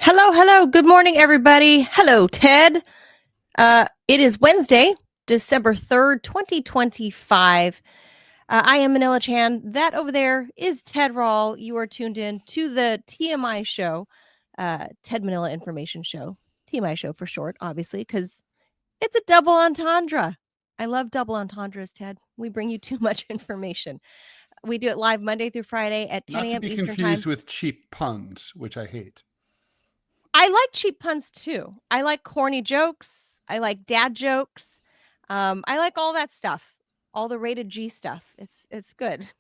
Hello, hello. Good morning, everybody. Hello, Ted. It is Wednesday, December 3rd, 2025. I am Manila Chan. That over there is Ted Rall. You are tuned in to the TMI Show, Ted Manila Information Show. TMI Show for short, obviously, because it's a double entendre. I love double entendres, Ted. We bring you too much information. We do it live Monday through Friday at 10 Not to a.m. be Eastern confused Time. with cheap puns, which I hate. I like cheap puns too. I like corny jokes. I like dad jokes. I like all that stuff, all the rated G stuff. It's good.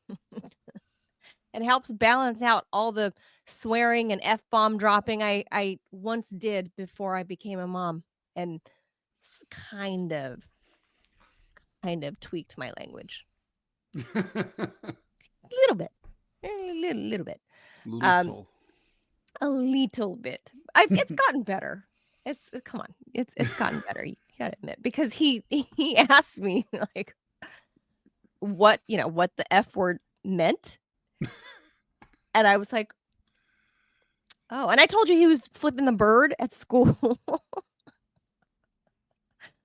It helps balance out all the swearing and F-bomb dropping I once did before I became a mom, and kind of tweaked my language a little bit, a little bit. Little. A little bit. It's gotten better. Come on. It's gotten better. You gotta admit, because he asked me like what the F word meant, and I was like, oh, and I told you he was flipping the bird at school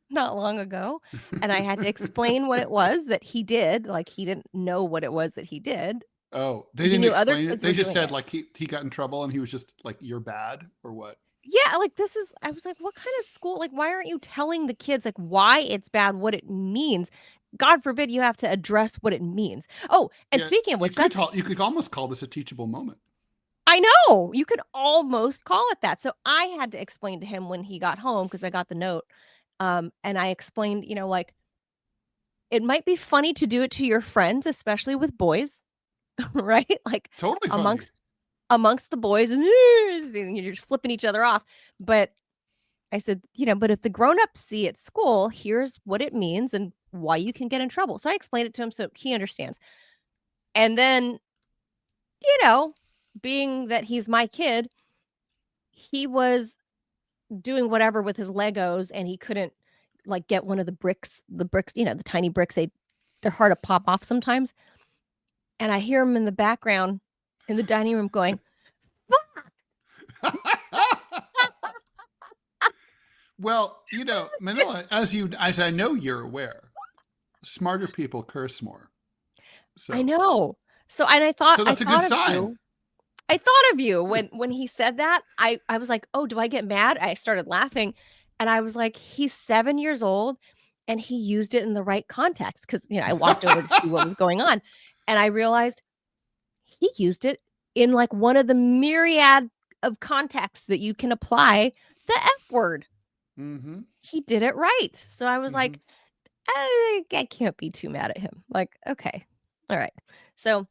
not long ago, and I had to explain what it was that he did. Like, he didn't know what it was that he did. Oh, they didn't explain it. They just said it. like he got in trouble and he was just like, "You're bad," or what? Yeah, like I was like, what kind of school? Like, why aren't you telling the kids like why it's bad, what it means? God forbid you have to address what it means. Oh, and speaking of which, you could almost call this a teachable moment. I know, you could almost call it that. So I had to explain to him when he got home, because I got the note. And I explained, like, it might be funny to do it to your friends, especially with boys, right? Like, Totally funny. amongst the boys, and you're just flipping each other off. But I said, but if the grown-ups see at school, here's what it means and why you can get in trouble. So I explained it to him so he understands. And then, being that he's my kid, he was doing whatever with his Legos, and he couldn't like get one of the bricks, the tiny bricks, they're hard to pop off sometimes. And I hear him in the background in the dining room going, fuck. Well, Manila, as I know you're aware, smarter people curse more. So I know. So, and I thought, that's a good sign. I thought of you when he said that. I was like, oh, do I get mad? I started laughing, and I was like, he's 7 years old and he used it in the right context, because I walked over to see what was going on, and I realized he used it in like one of the myriad of contexts that you can apply the F word. Mm-hmm. He did it right. So I was like, I can't be too mad at him. Like, okay. All right. So,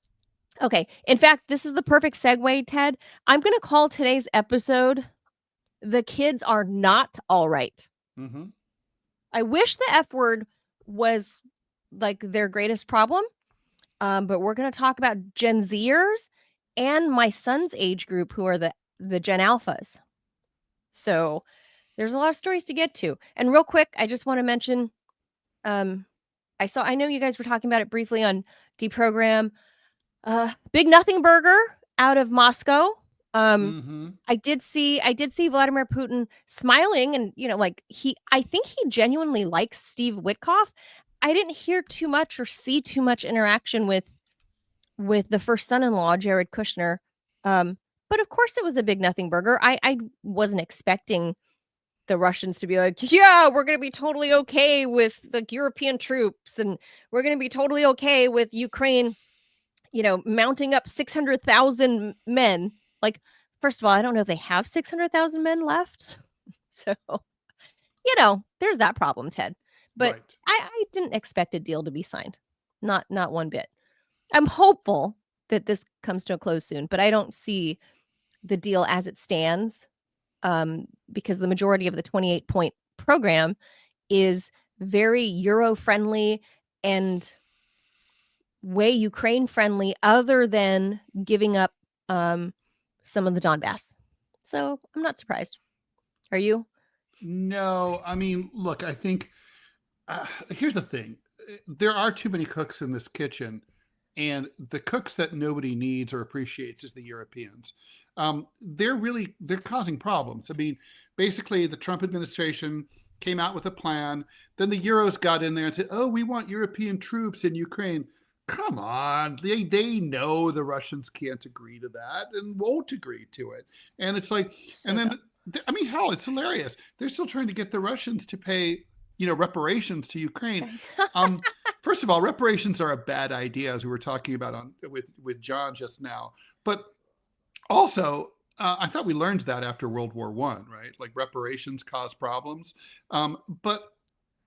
okay. In fact, this is the perfect segue, Ted. I'm going to call today's episode, "The Kids Are Not All Right." Mm-hmm. I wish the F word was like their greatest problem. But we're going to talk about Gen Zers and my son's age group, who are the Gen Alphas. So there's a lot of stories to get to. And real quick, I just want to mention, I know you guys were talking about it briefly on Deprogram. Big Nothing Burger out of Moscow. I did see Vladimir Putin smiling, and I think he genuinely likes Steve Witkoff. I didn't hear too much or see too much interaction with the first son-in-law, Jared Kushner. But of course it was a Big Nothing Burger. I wasn't expecting the Russians to be like, yeah, we're going to be totally okay with the European troops, and we're going to be totally okay with Ukraine, mounting up 600,000 men. Like, first of all, I don't know if they have 600,000 men left. So, there's that problem, Ted. But right. I didn't expect a deal to be signed. Not one bit. I'm hopeful that this comes to a close soon, but I don't see the deal as it stands, because the majority of the 28-point program is very Euro-friendly and way Ukraine-friendly, other than giving up some of the Donbass. So I'm not surprised. Are you? No, I mean, look, I think here's the thing. There are too many cooks in this kitchen. and the cooks that nobody needs or appreciates is the Europeans. They're causing problems. I mean, basically, the Trump administration came out with a plan. Then the Euros got in there and said, "Oh, we want European troops in Ukraine." Come on, they know the Russians can't agree to that and won't agree to it. And it's like, So and then dumb. I mean, hell, it's hilarious. They're still trying to get the Russians to pay, reparations to Ukraine. First of all, reparations are a bad idea, as we were talking about with John just now. But also, I thought we learned that after World War One, right? Like reparations cause problems. But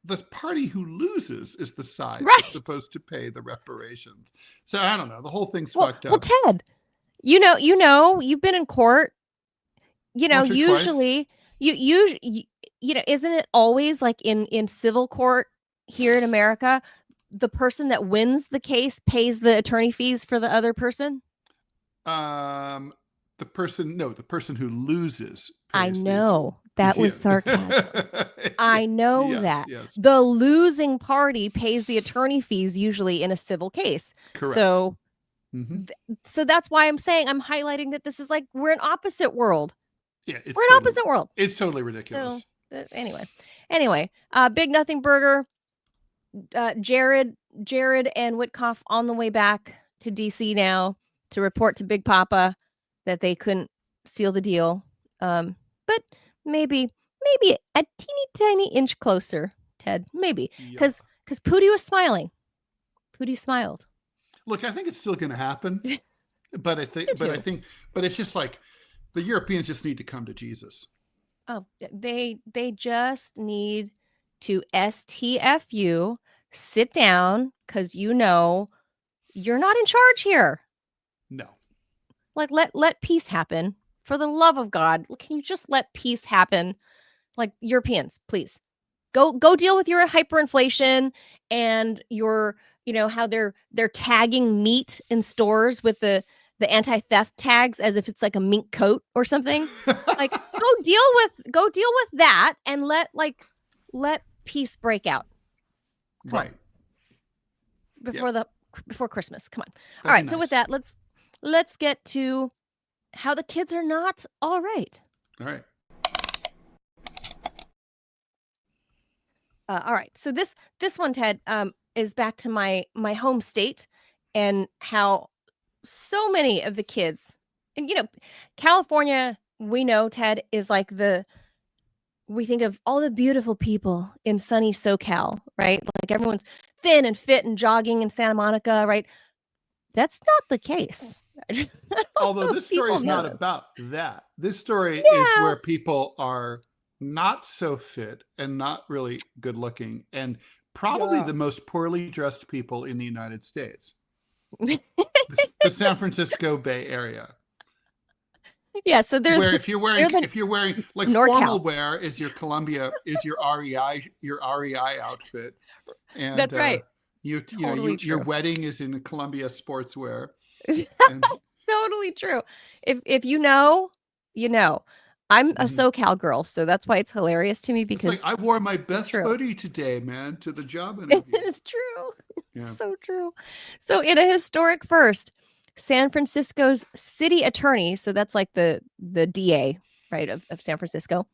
the party who loses is the side Right. that's supposed to pay the reparations. So I don't know. The whole thing's Well, fucked well, up. Ted, you've been in court. Once or twice. Usually, isn't it always like in civil court here in America, the person that wins the case pays the attorney fees for the other person? The person who loses I pays know that was sarcasm. I know Yes, that yes. the losing party pays the attorney fees usually in a civil case. Correct. So, Mm-hmm. so that's why I'm saying, I'm highlighting that this is like we're an opposite world. Yeah, We're an opposite world. It's totally ridiculous. So anyway, Big Nothing Burger. Jared and Witkoff on the way back to DC now to report to Big Papa that they couldn't seal the deal. But maybe a teeny tiny inch closer, Ted. Maybe because Pootie was smiling. Pootie smiled. Look, I think it's still going to happen, but it's just like the Europeans just need to come to Jesus. Oh, they just need to STFU, sit down, because you're not in charge here. No. Like let peace happen. For the love of God, can you just let peace happen? Like, Europeans, please. Go deal with your hyperinflation and your, how they're tagging meat in stores with the anti-theft tags as if it's like a mink coat or something. Like, go deal with that and let peace break out. Come right. On. Before Christmas. Come on. All right. Nice. So with that, let's get to how the kids are not all right. All right. All right. So this one, Ted, is back to my home state and how so many of the kids, and California, we know, Ted, is like we think of all the beautiful people in sunny SoCal, right? Like everyone's thin and fit and jogging in Santa Monica, right? That's not the case. Although this story is not about that. This story is where people are not so fit and not really good looking and probably the most poorly dressed people in the United States. The San Francisco Bay Area. Yeah, so there's where if you're wearing like NorCal. Formal wear is your REI outfit. And that's right. Your wedding is in Columbia sportswear. Totally true. If you know. I'm a SoCal girl, so that's why it's hilarious to me, because it's like, I wore my best hoodie today, man, to the job interview. It's true. It's so true. So in a historic first, San Francisco's city attorney, so that's like the DA, right, of San Francisco,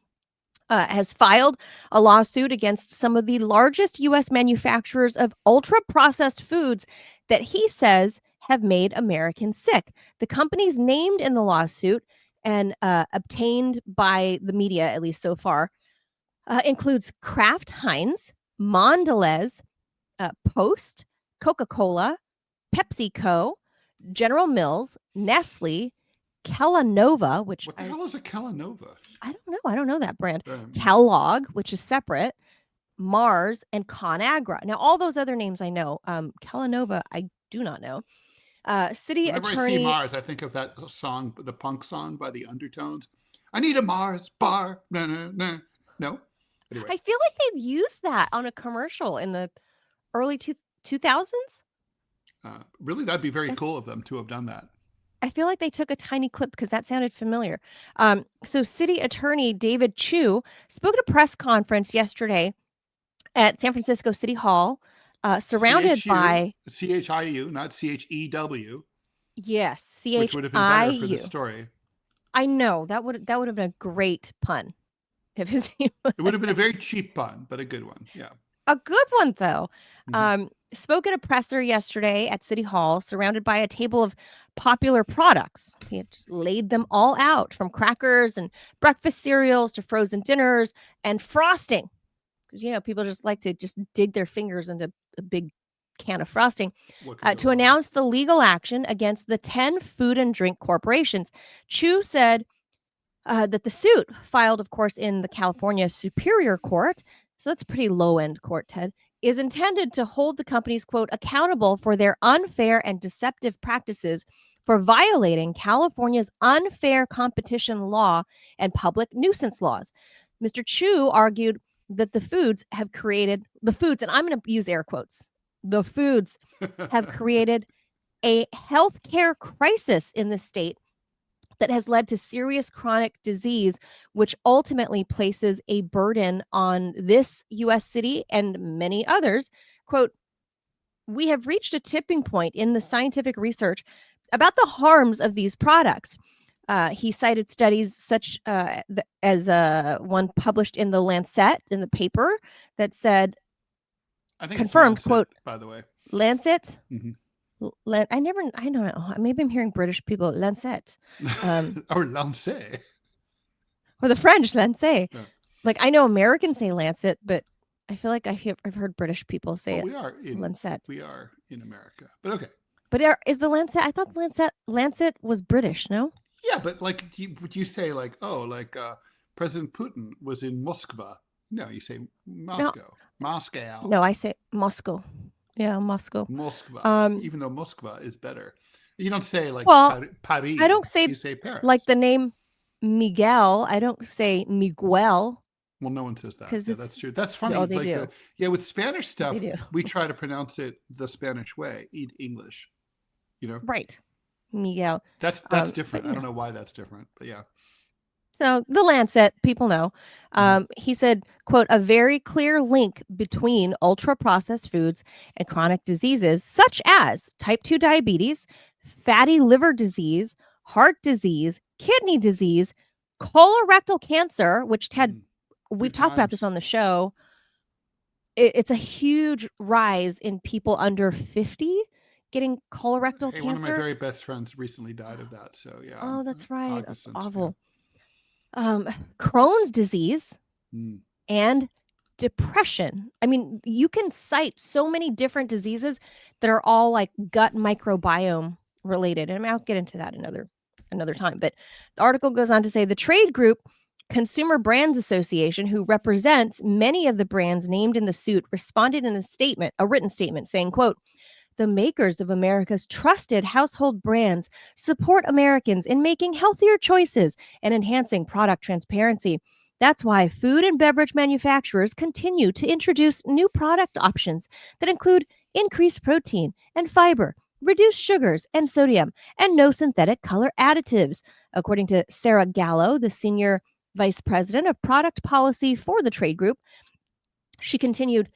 has filed a lawsuit against some of the largest U.S. manufacturers of ultra-processed foods that he says have made Americans sick. The companies named in the lawsuit and obtained by the media, at least so far, includes Kraft Heinz, Mondelez, Post, Coca-Cola, PepsiCo, General Mills, Nestle, Kellanova, which what the hell is a Kellanova? I don't know. I don't know that brand. Kellogg, which is separate, Mars, and ConAgra. Now, all those other names I know. Kellanova, I do not know. City Whenever attorney. I see Mars, I think of that song, the punk song by the Undertones. I need a Mars bar. No. Anyway. I feel like they've used that on a commercial in the early 2000s. Really, that'd be very cool of them to have done that. I feel like they took a tiny clip because that sounded familiar. So City Attorney David Chiu spoke at a press conference yesterday at San Francisco City Hall surrounded by CHIU, not CHEW, yes, which would have been better for the CHIU. story. I know that would have been a great pun if his name. It would have been a very cheap pun, but a good one. Yeah. A good one, though. Mhm. Spoke at a presser yesterday at City Hall, surrounded by a table of popular products. He had just laid them all out, from crackers and breakfast cereals to frozen dinners and frosting. Because, people just like to just dig their fingers into a big can of frosting to announce the legal action against the 10 food and drink corporations. Chiu said that the suit, filed, of course, in the California Superior Court, so that's a pretty low-end court, Ted, is intended to hold the companies, quote, accountable for their unfair and deceptive practices for violating California's unfair competition law and public nuisance laws. Mr. Chiu argued that the foods, and I'm going to use air quotes, the foods have created a healthcare crisis in the state that has led to serious chronic disease, which ultimately places a burden on this U.S. city and many others. Quote, we have reached a tipping point in the scientific research about the harms of these products. He cited studies such as one published in the Lancet, in the paper, that said, I think confirmed, Lancet, quote, by the way. Lancet? Mm-hmm. I don't know. Maybe I'm hearing British people, Lancet. Or Lancet. Or the French, Lancet. Yeah. Like, I know Americans say Lancet, but I feel like I've heard British people say Lancet. We are in America, but okay. But is the Lancet? I thought Lancet was British. No. Yeah, but like, would you say like, President Putin was in Moscow? No, you say Moscow. No. Moscow. No, I say Moscow. Yeah, Moscow. Even though Moscow is better. You don't say like Paris. I don't say, you say Paris. Like the name Miguel. I don't say Miguel. Well, no one says that. Yeah, that's true. That's funny. Oh, they do. With Spanish stuff, we try to pronounce it the Spanish way, in English. Right. Miguel. That's different. I don't know why that's different, but yeah. So the Lancet, people know. He said, quote, a very clear link between ultra-processed foods and chronic diseases such as type 2 diabetes, fatty liver disease, heart disease, kidney disease, colorectal cancer, which, Ted, we've talked about this on the show. It's a huge rise in people under 50 getting colorectal cancer. One of my very best friends recently died of that. So, yeah. Oh, that's right. That's awful. Yeah. Crohn's disease and depression. I mean, you can cite so many different diseases that are all like gut microbiome related. And I'll get into that another time. But the article goes on to say the trade group Consumer Brands Association, who represents many of the brands named in the suit, responded in a written statement saying, quote, the makers of America's trusted household brands support Americans in making healthier choices and enhancing product transparency. That's why food and beverage manufacturers continue to introduce new product options that include increased protein and fiber, reduced sugars and sodium, and no synthetic color additives. According to Sarah Gallo, the senior vice president of product policy for the trade group, she continued,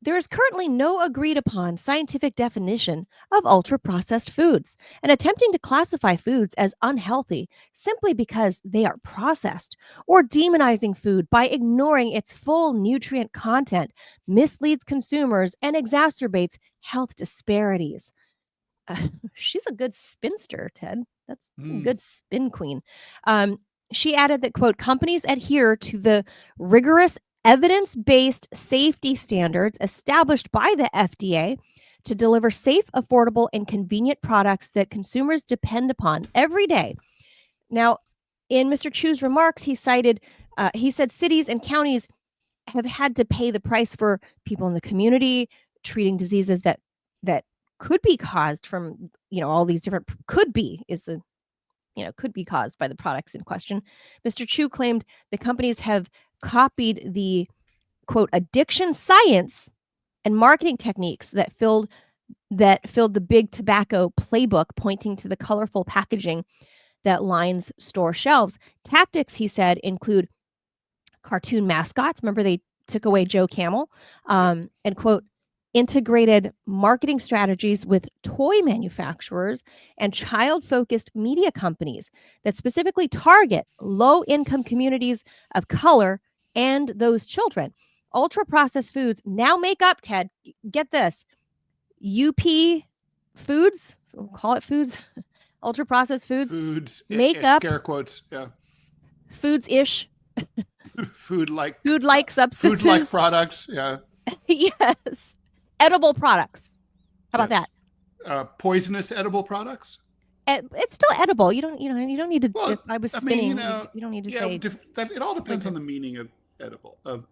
there is currently no agreed upon scientific definition of ultra-processed foods, and attempting to classify foods as unhealthy simply because they are processed or demonizing food by ignoring its full nutrient content misleads consumers and exacerbates health disparities. She's a good spinster, Ted. That's a good spin queen. She added that, quote, companies adhere to the rigorous evidence-based safety standards established by the FDA to deliver safe, affordable, and convenient products that consumers depend upon every day. Now, in Mr. Chiu's remarks, he said cities and counties have had to pay the price for people in the community treating diseases that could be caused from, all these different could be caused by the products in question. Mr. Chiu claimed the companies have copied the, quote, addiction science and marketing techniques that filled the big tobacco playbook, pointing to the colorful packaging that lines store shelves. Tactics, he said, include cartoon mascots. Remember they took away Joe Camel, and, quote, integrated marketing strategies with toy manufacturers and child-focused media companies that specifically target low-income communities of color and those children. Ultra-processed foods now make up, Ted, get this, UP foods, we'll call it foods, ultra-processed foods, make up, scare quotes, yeah. Foods-ish. Food-like substances. Food-like products, yeah. Yes. Edible products. How about that? Poisonous edible products? It's still edible. You don't need to. Well, if I was spinning, you don't need to say. It all depends on the meaning of edible. But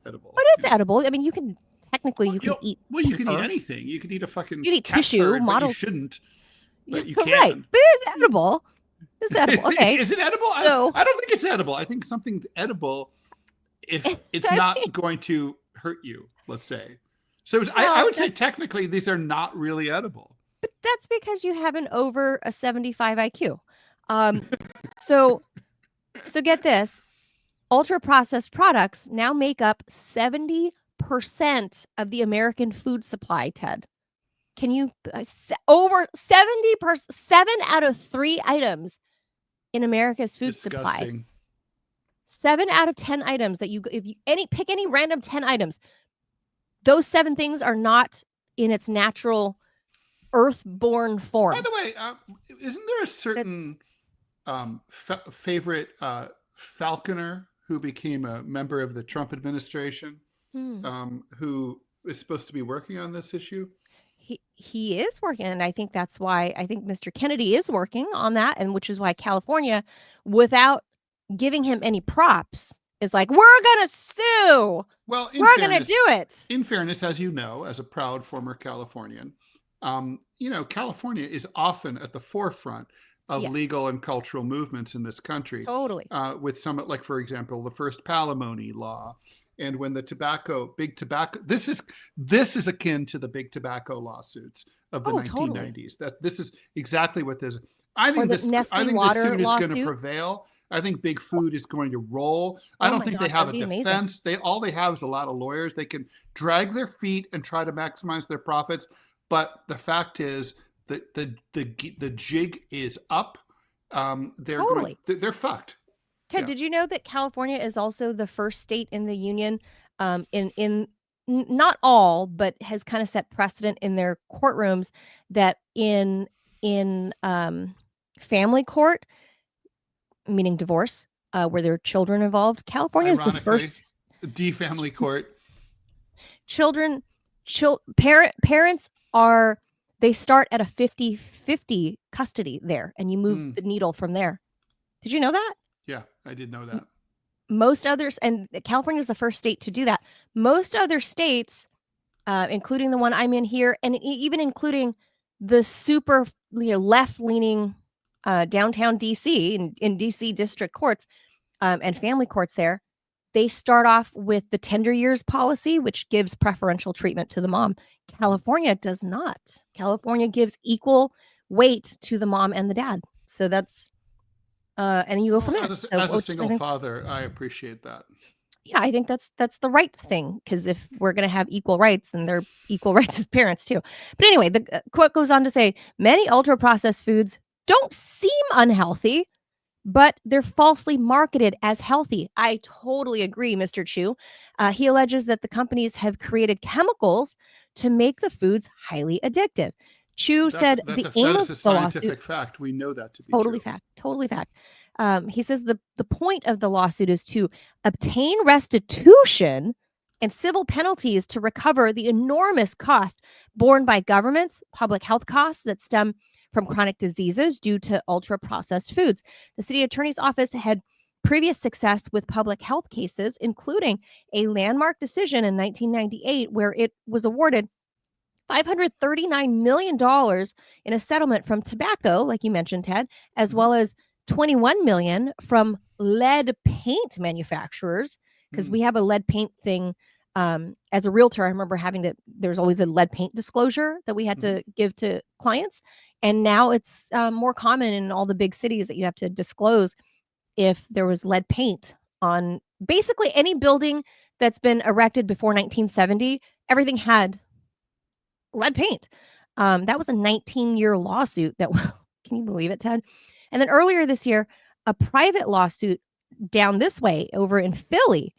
it's edible. I mean, you can technically you can eat. Well, you can eat anything. You can eat a fucking. You can eat tissue. Models. You shouldn't. But you can. Right, but it's edible. It's edible. Okay. Is it edible? So, I don't think it's edible. I think something's edible if it's not going to hurt you. Let's say. So I would say technically these are not really edible. But that's because you have an over a 75 IQ. So get this. Ultra-processed products now make up 70% of the American food supply, Ted. Can you over 70%, 7 out of 3 items in America's food supply. 7 out of 10 items that if you pick any random 10 items, those 7 things are not in its natural earth-born form. By the way, isn't there a certain favorite falconer who became a member of the Trump administration who is supposed to be working on this issue? He is working, and I think that's why I think Mr. Kennedy is working on that, and which is why California, without giving him any props, is like, we're gonna sue. Well, we're gonna do it. In fairness, as you know, as a proud former Californian, California is often at the forefront of legal and cultural movements in this country. Totally. With some, like, for example, the first palimony law. And when the big tobacco, this is akin to the big tobacco lawsuits of the 1990s. Totally. This is exactly what this. I think this suit is going to prevail. I think big food is going to roll. I don't think they have a defense. All they have is a lot of lawyers. They can drag their feet and try to maximize their profits. But the fact is that the jig is up. They're fucked. Ted, did you know that California is also the first state in the union, in not all, but has kind of set precedent in their courtrooms that in family court, meaning divorce, where there are children involved, California is the first family court. Parents they start at a 50-50 custody there, and you move the needle from there. Did you know that? Yeah, I did know that. Most others, and California is the first state to do that. Most other states, including the one I'm in here, and even including the super left-leaning downtown DC in DC district courts and family courts there, they start off with the tender years policy, which gives preferential treatment to the mom. California does not. California gives equal weight to the mom and the dad. So that's and you go from there. As a single father, I appreciate that. Yeah, I think that's the right thing, because if we're going to have equal rights, then they're equal rights as parents too. But anyway, the quote goes on to say, many ultra-processed foods don't seem unhealthy, but they're falsely marketed as healthy. I totally agree, Mr. Chiu. He alleges that the companies have created chemicals to make the foods highly addictive. Chiu said the aim of the scientific fact. We know that to be totally true. Totally fact. He says the point of the lawsuit is to obtain restitution and civil penalties to recover the enormous cost borne by governments, public health costs that stem from chronic diseases due to ultra-processed foods. The city attorney's office had previous success with public health cases, including a landmark decision in 1998 where it was awarded $539 million in a settlement from tobacco, like you mentioned, Ted, as well as $21 million from lead paint manufacturers, because we have a lead paint thing. As a realtor, I remember there's always a lead paint disclosure that we had to give to clients. And now it's more common in all the big cities that you have to disclose if there was lead paint on basically any building that's been erected before 1970. Everything had lead paint. That was a 19-year lawsuit that, can you believe it, Ted? And then earlier this year, a private lawsuit down this way over in Philly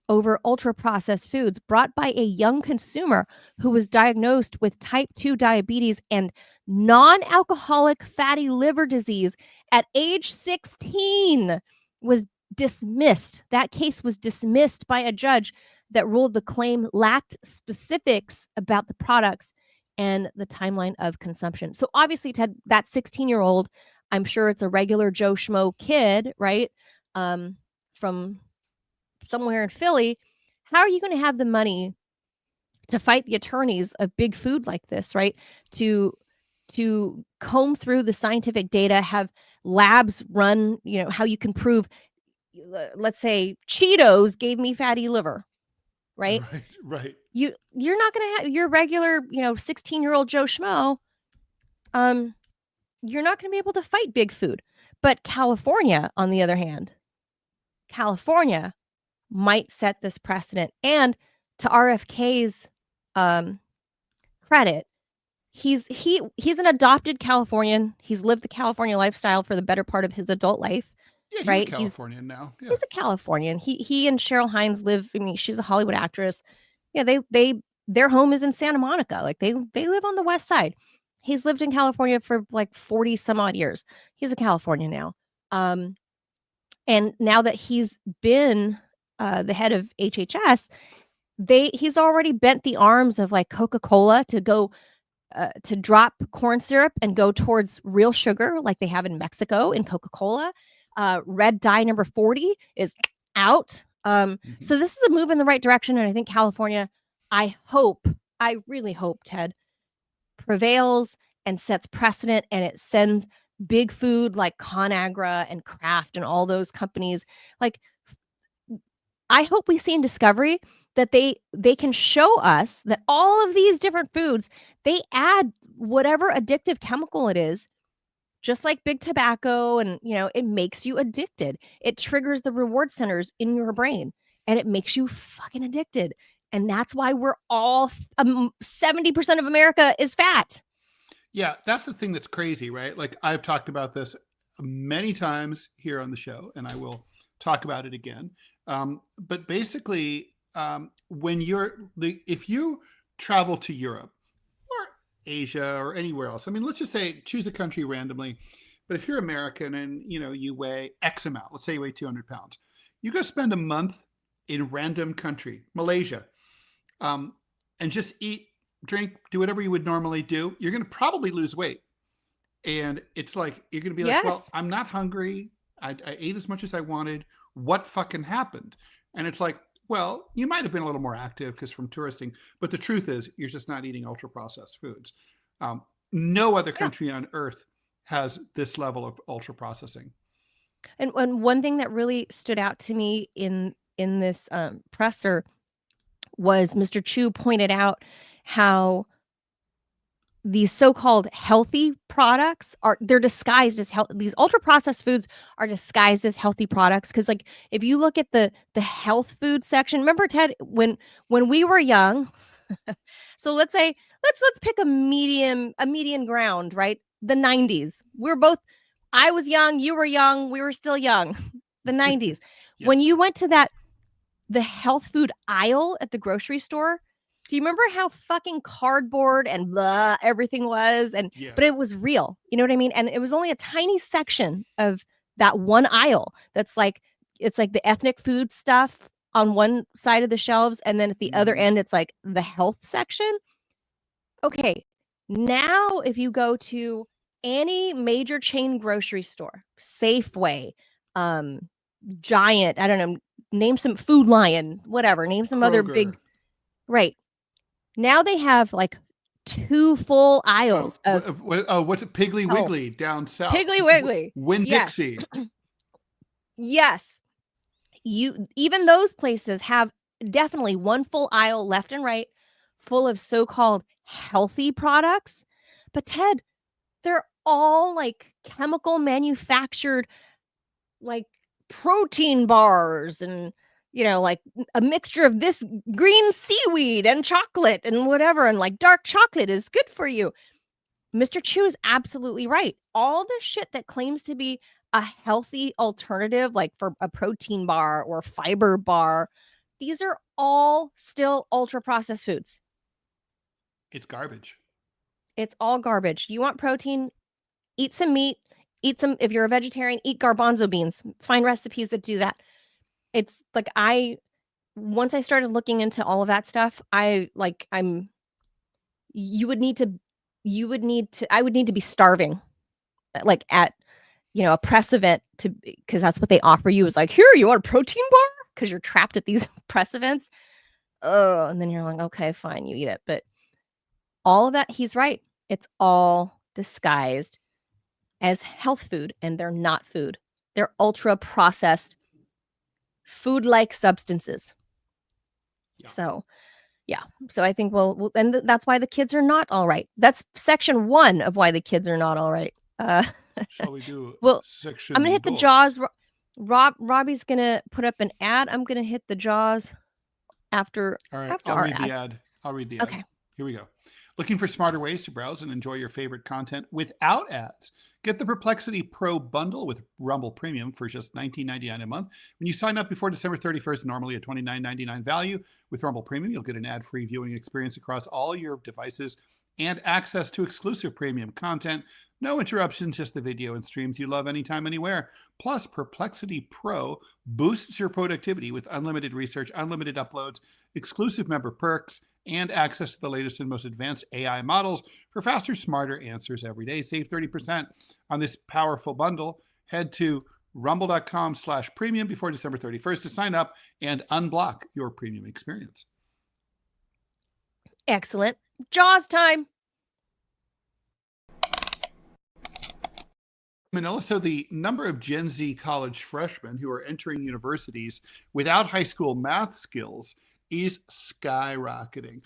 over ultra processed foods brought by a young consumer who was diagnosed with type 2 diabetes and non-alcoholic fatty liver disease at age 16 was dismissed. That case was dismissed by a judge that ruled the claim lacked specifics about the products and the timeline of consumption. So obviously, Ted, that 16-year-old, I'm sure it's a regular Joe Schmo kid, right? From somewhere in Philly. How are you going to have the money to fight the attorneys of big food like this, right? To comb through the scientific data, have labs run, how you can prove, let's say Cheetos gave me fatty liver, right? Right. You're not going to have your regular, 16-year-old Joe Schmo. You're not going to be able to fight big food. But California, on the other hand, California might set this precedent. And to RFK's credit, he's an adopted Californian. He's lived the California lifestyle for the better part of his adult life. Yeah, he's right? a Californian now. Yeah. He's a Californian. He and Cheryl Hines live. I mean, she's a Hollywood actress. Yeah, their home is in Santa Monica. Like they live on the west side. He's lived in California for like 40 some odd years. He's a Californian now. And now that he's been the head of HHS, he's already bent the arms of like Coca-Cola to go to drop corn syrup and go towards real sugar like they have in Mexico in Coca-Cola. Red dye number 40 is out. So this is a move in the right direction. And I think California, I really hope, Ted, prevails and sets precedent, and it sends big food like ConAgra and Kraft and all those companies. Like, I hope we see in Discovery that they can show us that all of these different foods, they add whatever addictive chemical it is, just like big tobacco, and it makes you addicted. It triggers the reward centers in your brain and it makes you fucking addicted. And that's why we're all 70% of America is fat. Yeah, that's the thing that's crazy, right? Like I've talked about this many times here on the show, and I will talk about it again. But basically, if you travel to Europe or Asia or anywhere else, I mean, let's just say choose a country randomly. But if you're American and you weigh X amount, let's say you weigh 200 pounds, you go spend a month in random country, Malaysia, and just eat, drink, do whatever you would normally do, you're going to probably lose weight. And it's like, you're going to be like, well, I'm not hungry. I ate as much as I wanted. What fucking happened? And it's like, well, you might have been a little more active because from touristing, but the truth is you're just not eating ultra processed foods. No other country on earth has this level of ultra processing. And one thing that really stood out to me in this presser was Mr. Chiu pointed out how these so-called healthy products they're disguised as health. These ultra processed foods are disguised as healthy products. Cause like, if you look at the health food section, remember, Ted, when we were young, so let's say, let's pick a median ground, right? The 90s. I was young, you were young, we were still young. The 90s. Yes. When you went to the health food aisle at the grocery store, do you remember how fucking cardboard and blah everything was? But it was real. You know what I mean? And it was only a tiny section of that one aisle that's like, it's like the ethnic food stuff on one side of the shelves. And then at the other end, it's like the health section. Okay. Now, if you go to any major chain grocery store, Safeway, Giant, I don't know, name some Food Lion, whatever, name some Kroger. Other big, right. Now they have like 2 full aisles of what's it? Piggly Wiggly down south. Piggly Wiggly. Winn-Dixie. Yes. Even those places have definitely one full aisle left and right full of so-called healthy products. But Ted, they're all like chemical manufactured, like protein bars and like a mixture of this green seaweed and chocolate and whatever, and like dark chocolate is good for you. Mr. Chiu is absolutely right. All the shit that claims to be a healthy alternative, like for a protein bar or fiber bar, these are all still ultra processed foods. It's garbage. It's all garbage. You want protein? Eat some meat. Eat some, if you're a vegetarian, eat garbanzo beans. Find recipes that do that. It's like once I started looking into all of that stuff, I would need to, I would need to be starving, like at, a press event because that's what they offer you is like, here, you want a protein bar? Because you're trapped at these press events. Oh, and then you're like, okay, fine, you eat it. But all of that, he's right. It's all disguised as health food, and they're not food. They're ultra processed food-like substances. Yeah. So I think and that's why the kids are not all right. That's section 1 of why the kids are not all right. Shall we do section? I'm gonna hit the Jaws. Robbie's gonna put up an ad. I'm gonna hit the Jaws after. All right, after I'll our read ad. the ad. I'll read the ad. Okay. Here we go. Looking for smarter ways to browse and enjoy your favorite content without ads? Get the Perplexity Pro bundle with Rumble Premium for just $19.99 a month. When you sign up before December 31st, normally a $29.99 value, with Rumble Premium, you'll get an ad-free viewing experience across all your devices and access to exclusive premium content. No interruptions, just the video and streams you love anytime, anywhere. Plus, Perplexity Pro boosts your productivity with unlimited research, unlimited uploads, exclusive member perks, and access to the latest and most advanced AI models for faster, smarter answers every day. Save 30% on this powerful bundle. Head to rumble.com/premium before December 31st to sign up and unblock your premium experience. Excellent. Jaws time. Manila, so the number of Gen Z college freshmen who are entering universities without high school math skills is skyrocketing.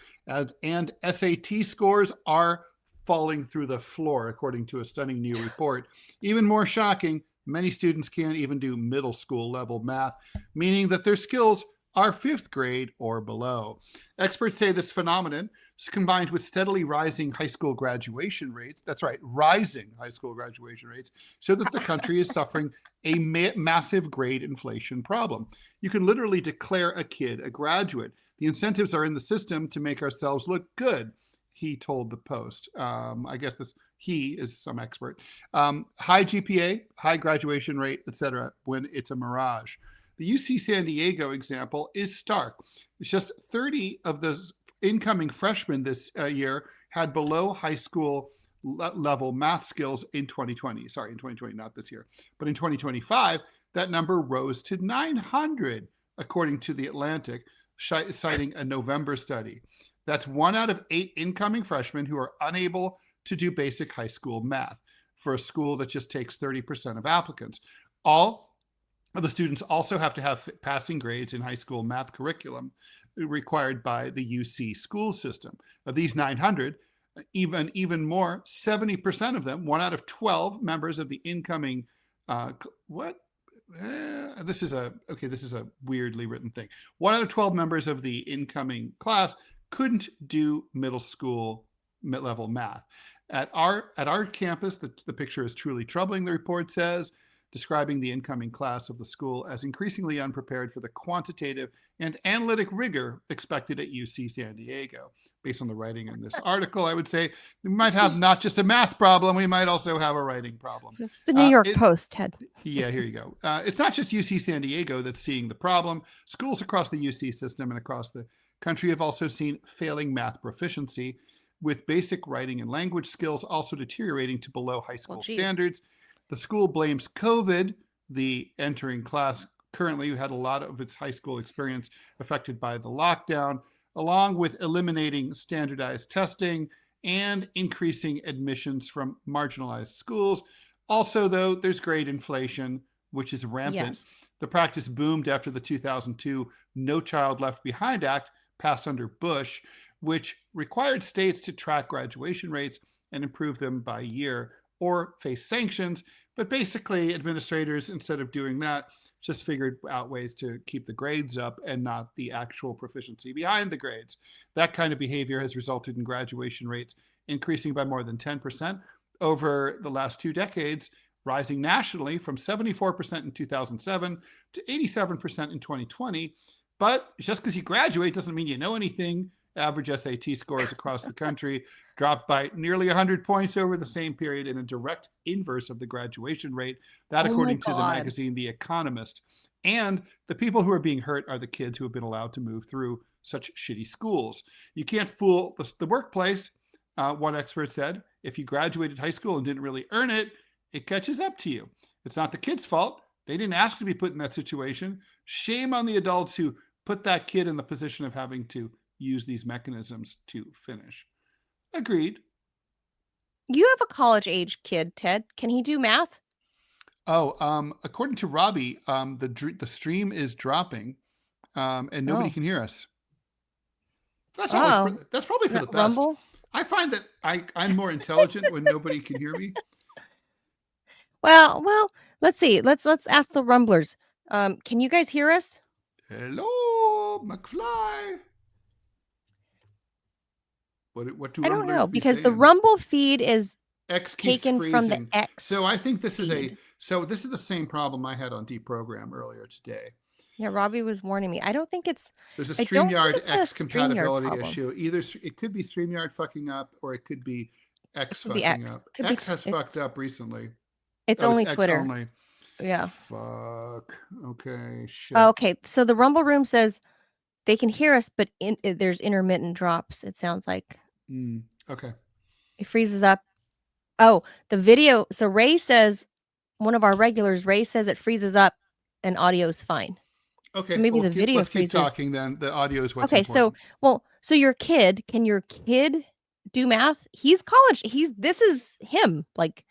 And SAT scores are falling through the floor, according to a stunning new report. Even more shocking, many students can't even do middle school level math, meaning that their skills are 5th grade or below. Experts say this phenomenon, combined with steadily rising high school graduation rates, that's right, rising high school graduation rates, show that the country is suffering a massive grade inflation problem. You can literally declare a kid a graduate. The incentives are in the system to make ourselves look good, he told the Post. I guess he is some expert. High GPA, high graduation rate, etc., when it's a mirage. The UC San Diego example is stark. It's just 30 of the incoming freshmen this year had below high school level math skills in 2020. Sorry, in 2020, not this year. But in 2025, that number rose to 900, according to The Atlantic, citing a November study. That's 1 out of 8 incoming freshmen who are unable to do basic high school math for a school that just takes 30% of applicants. All of the students also have to have passing grades in high school math curriculum required by the UC school system. Of these 900, even more, 70% of them, 1 out of 12 members of the incoming, this is a weirdly written thing. 1 out of 12 members of the incoming class couldn't do middle school level math. At our campus, the picture is truly troubling, the report says, describing the incoming class of the school as increasingly unprepared for the quantitative and analytic rigor expected at UC San Diego. Based on the writing in this article, I would say we might have not just a math problem, we might also have a writing problem. It's the New York Post, Ted. Yeah, here you go. It's not just UC San Diego that's seeing the problem. Schools across the UC system and across the country have also seen failing math proficiency, with basic writing and language skills also deteriorating to below high school standards. The school blames COVID, the entering class currently, who had a lot of its high school experience affected by the lockdown, along with eliminating standardized testing and increasing admissions from marginalized schools. Also, though, there's grade inflation, which is rampant. Yes. The practice boomed after the 2002 No Child Left Behind Act passed under Bush, which required states to track graduation rates and improve them by year or face sanctions. But basically, administrators, instead of doing that, just figured out ways to keep the grades up and not the actual proficiency behind the grades. That kind of behavior has resulted in graduation rates increasing by more than 10% over the last 2 decades, rising nationally from 74% in 2007 to 87% in 2020. But just because you graduate doesn't mean you know anything. Average SAT scores across the country dropped by nearly 100 points over the same period, in a direct inverse of the graduation rate. That, Oh my according to the God. magazine The Economist. And the people who are being hurt are the kids who have been allowed to move through such shitty schools. You can't fool the workplace, one expert said. If you graduated high school and didn't really earn it, it catches up to you. It's not the kid's fault. They didn't ask to be put in that situation. Shame on the adults who put that kid in the position of having to use these mechanisms to finish. Agreed. You have a college age kid, Ted. Can he do math? Oh, according to Robbie, the stream is dropping, and nobody can hear us. That's probably for the best. Rumble? I find that I'm more intelligent when nobody can hear me. Well, let's see. Let's ask the Rumblers. Can you guys hear us? Hello, McFly. What do I don't know, Rumblers be because the saying? Rumble feed is X keeps taken freezing. from the X. So I think this is feed. this is the same problem I had on Deprogram earlier today. Yeah, Robbie was warning me. I don't think it's. There's a I don't think StreamYard it's a X compatibility StreamYard problem. issue. Either it could be StreamYard fucking up, or it could be X Could be fucking X. up. Could be X has fucked up recently. It's Oh, only X Twitter. only. Yeah. Fuck. Okay. Shit. Okay. So the Rumble Room says they can hear us, but there's intermittent drops. It sounds like. Okay. It freezes up. Oh, the video. So Ray says, one of our regulars, Ray says it freezes up and audio is fine. Okay. So maybe well, the video let's freezes. keep talking then. The audio is what's okay. important. So your kid, can your kid do math? He's college. This is him. Like,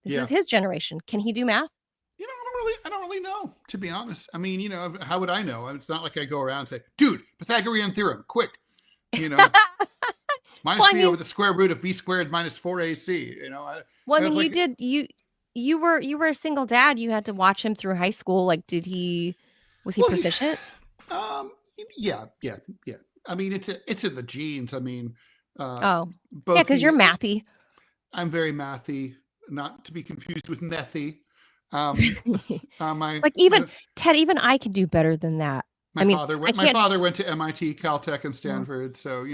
this is his generation. Can he do math? You know, I don't really know, to be honest. I mean, how would I know? It's not like I go around and say, dude, Pythagorean theorem, quick. Minus b over the square root of b squared minus 4ac. Well, I mean, you did. You were a single dad. You had to watch him through high school. Like, was he proficient? Yeah. I mean, it's in the genes. I mean, because you're mathy. I'm very mathy, not to be confused with methy. Ted, even I can do better than that. My father went to MIT, Caltech, and Stanford, so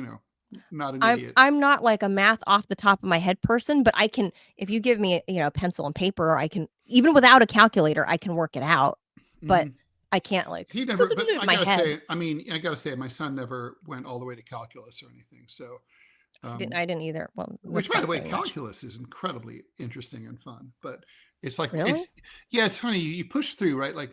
not an idiot. I'm not like a math off the top of my head person, but I can. If you give me a pencil and paper, I can, even without a calculator, I can work it out. But I can't like. He never. But I gotta say, my son never went all the way to calculus or anything. So I didn't either. Well, which, by the way, calculus is incredibly interesting and fun. But it's like, really? It's funny. You push through, right? Like,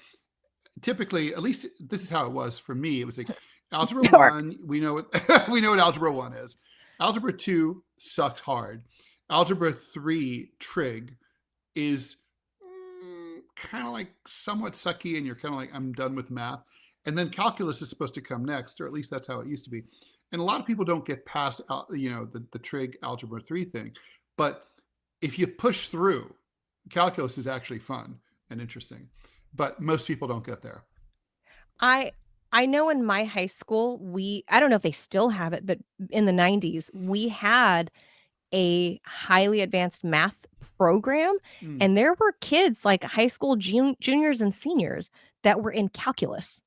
typically, at least this is how it was for me. It was like algebra 1. We know what algebra 1 is. Algebra 2 sucked hard. Algebra 3 trig is kind of like somewhat sucky, and you're kind of like, I'm done with math. And then calculus is supposed to come next, or at least that's how it used to be. And a lot of people don't get past the trig algebra 3 thing. But if you push through, calculus is actually fun and interesting. But most people don't get there. I know in my high school, I don't know if they still have it, but in the 90s, we had a highly advanced math program, and there were kids like high school juniors and seniors that were in calculus,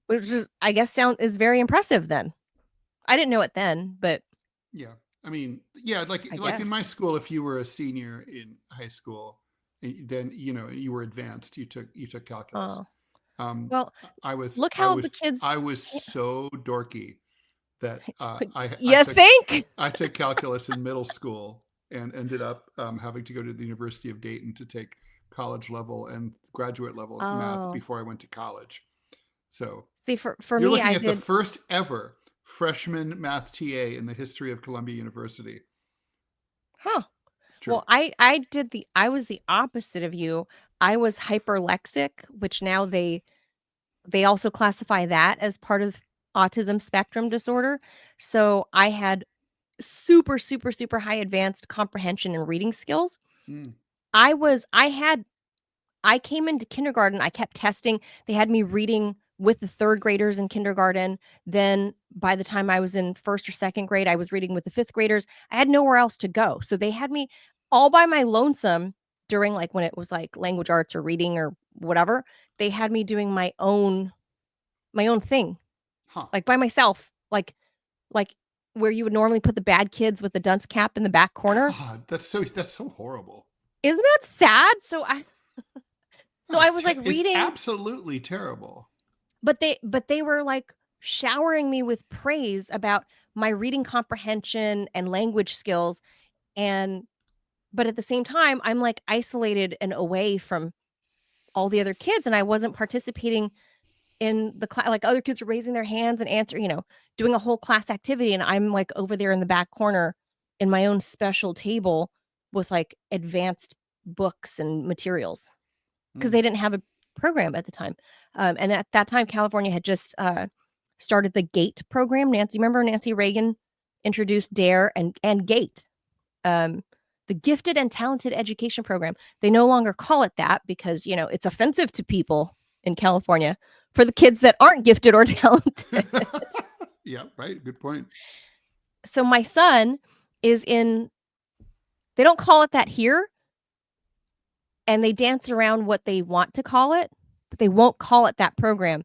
which is, I guess, is very impressive. Then I didn't know it then, but yeah, I mean, yeah, like in my school, if you were a senior in high school, then you were advanced. You took calculus. Well, I was the kids. I was so dorky that I took calculus in middle school and ended up having to go to the University of Dayton to take college level and graduate level math before I went to college. So see, for you're me, looking at the first ever freshman math TA in the history of Columbia University. Huh. Well, I was the opposite of you. I was hyperlexic, which now they also classify that as part of autism spectrum disorder. So I had super, super, super high advanced comprehension and reading skills. I came into kindergarten, I kept testing. They had me reading with the third graders in kindergarten. Then by the time I was in first or second grade, I was reading with the fifth graders. I had nowhere else to go. So they had me all by my lonesome during like when it was like language arts or reading or whatever. They had me doing my own thing, Huh. like by myself, like where you would normally put the bad kids with the dunce cap in the back corner. God, that's so horrible. Isn't that sad? So No, I was like it's reading, absolutely terrible. but they were like showering me with praise about my reading comprehension and language skills, and but at the same time I'm like isolated and away from all the other kids, and I wasn't participating in the class. Like other kids are raising their hands and doing a whole class activity, and I'm like over there in the back corner in my own special table with like advanced books and materials because Mm. they didn't have a program at the time. And at that time, California had just started the GATE program. Remember Nancy Reagan introduced DARE and GATE, um, the Gifted and Talented Education Program. They no longer call it that because it's offensive to people in California for the kids that aren't gifted or talented. Yeah, right. Good point. So my son is in. They don't call it that here, and they dance around what they want to call it, but they won't call it that program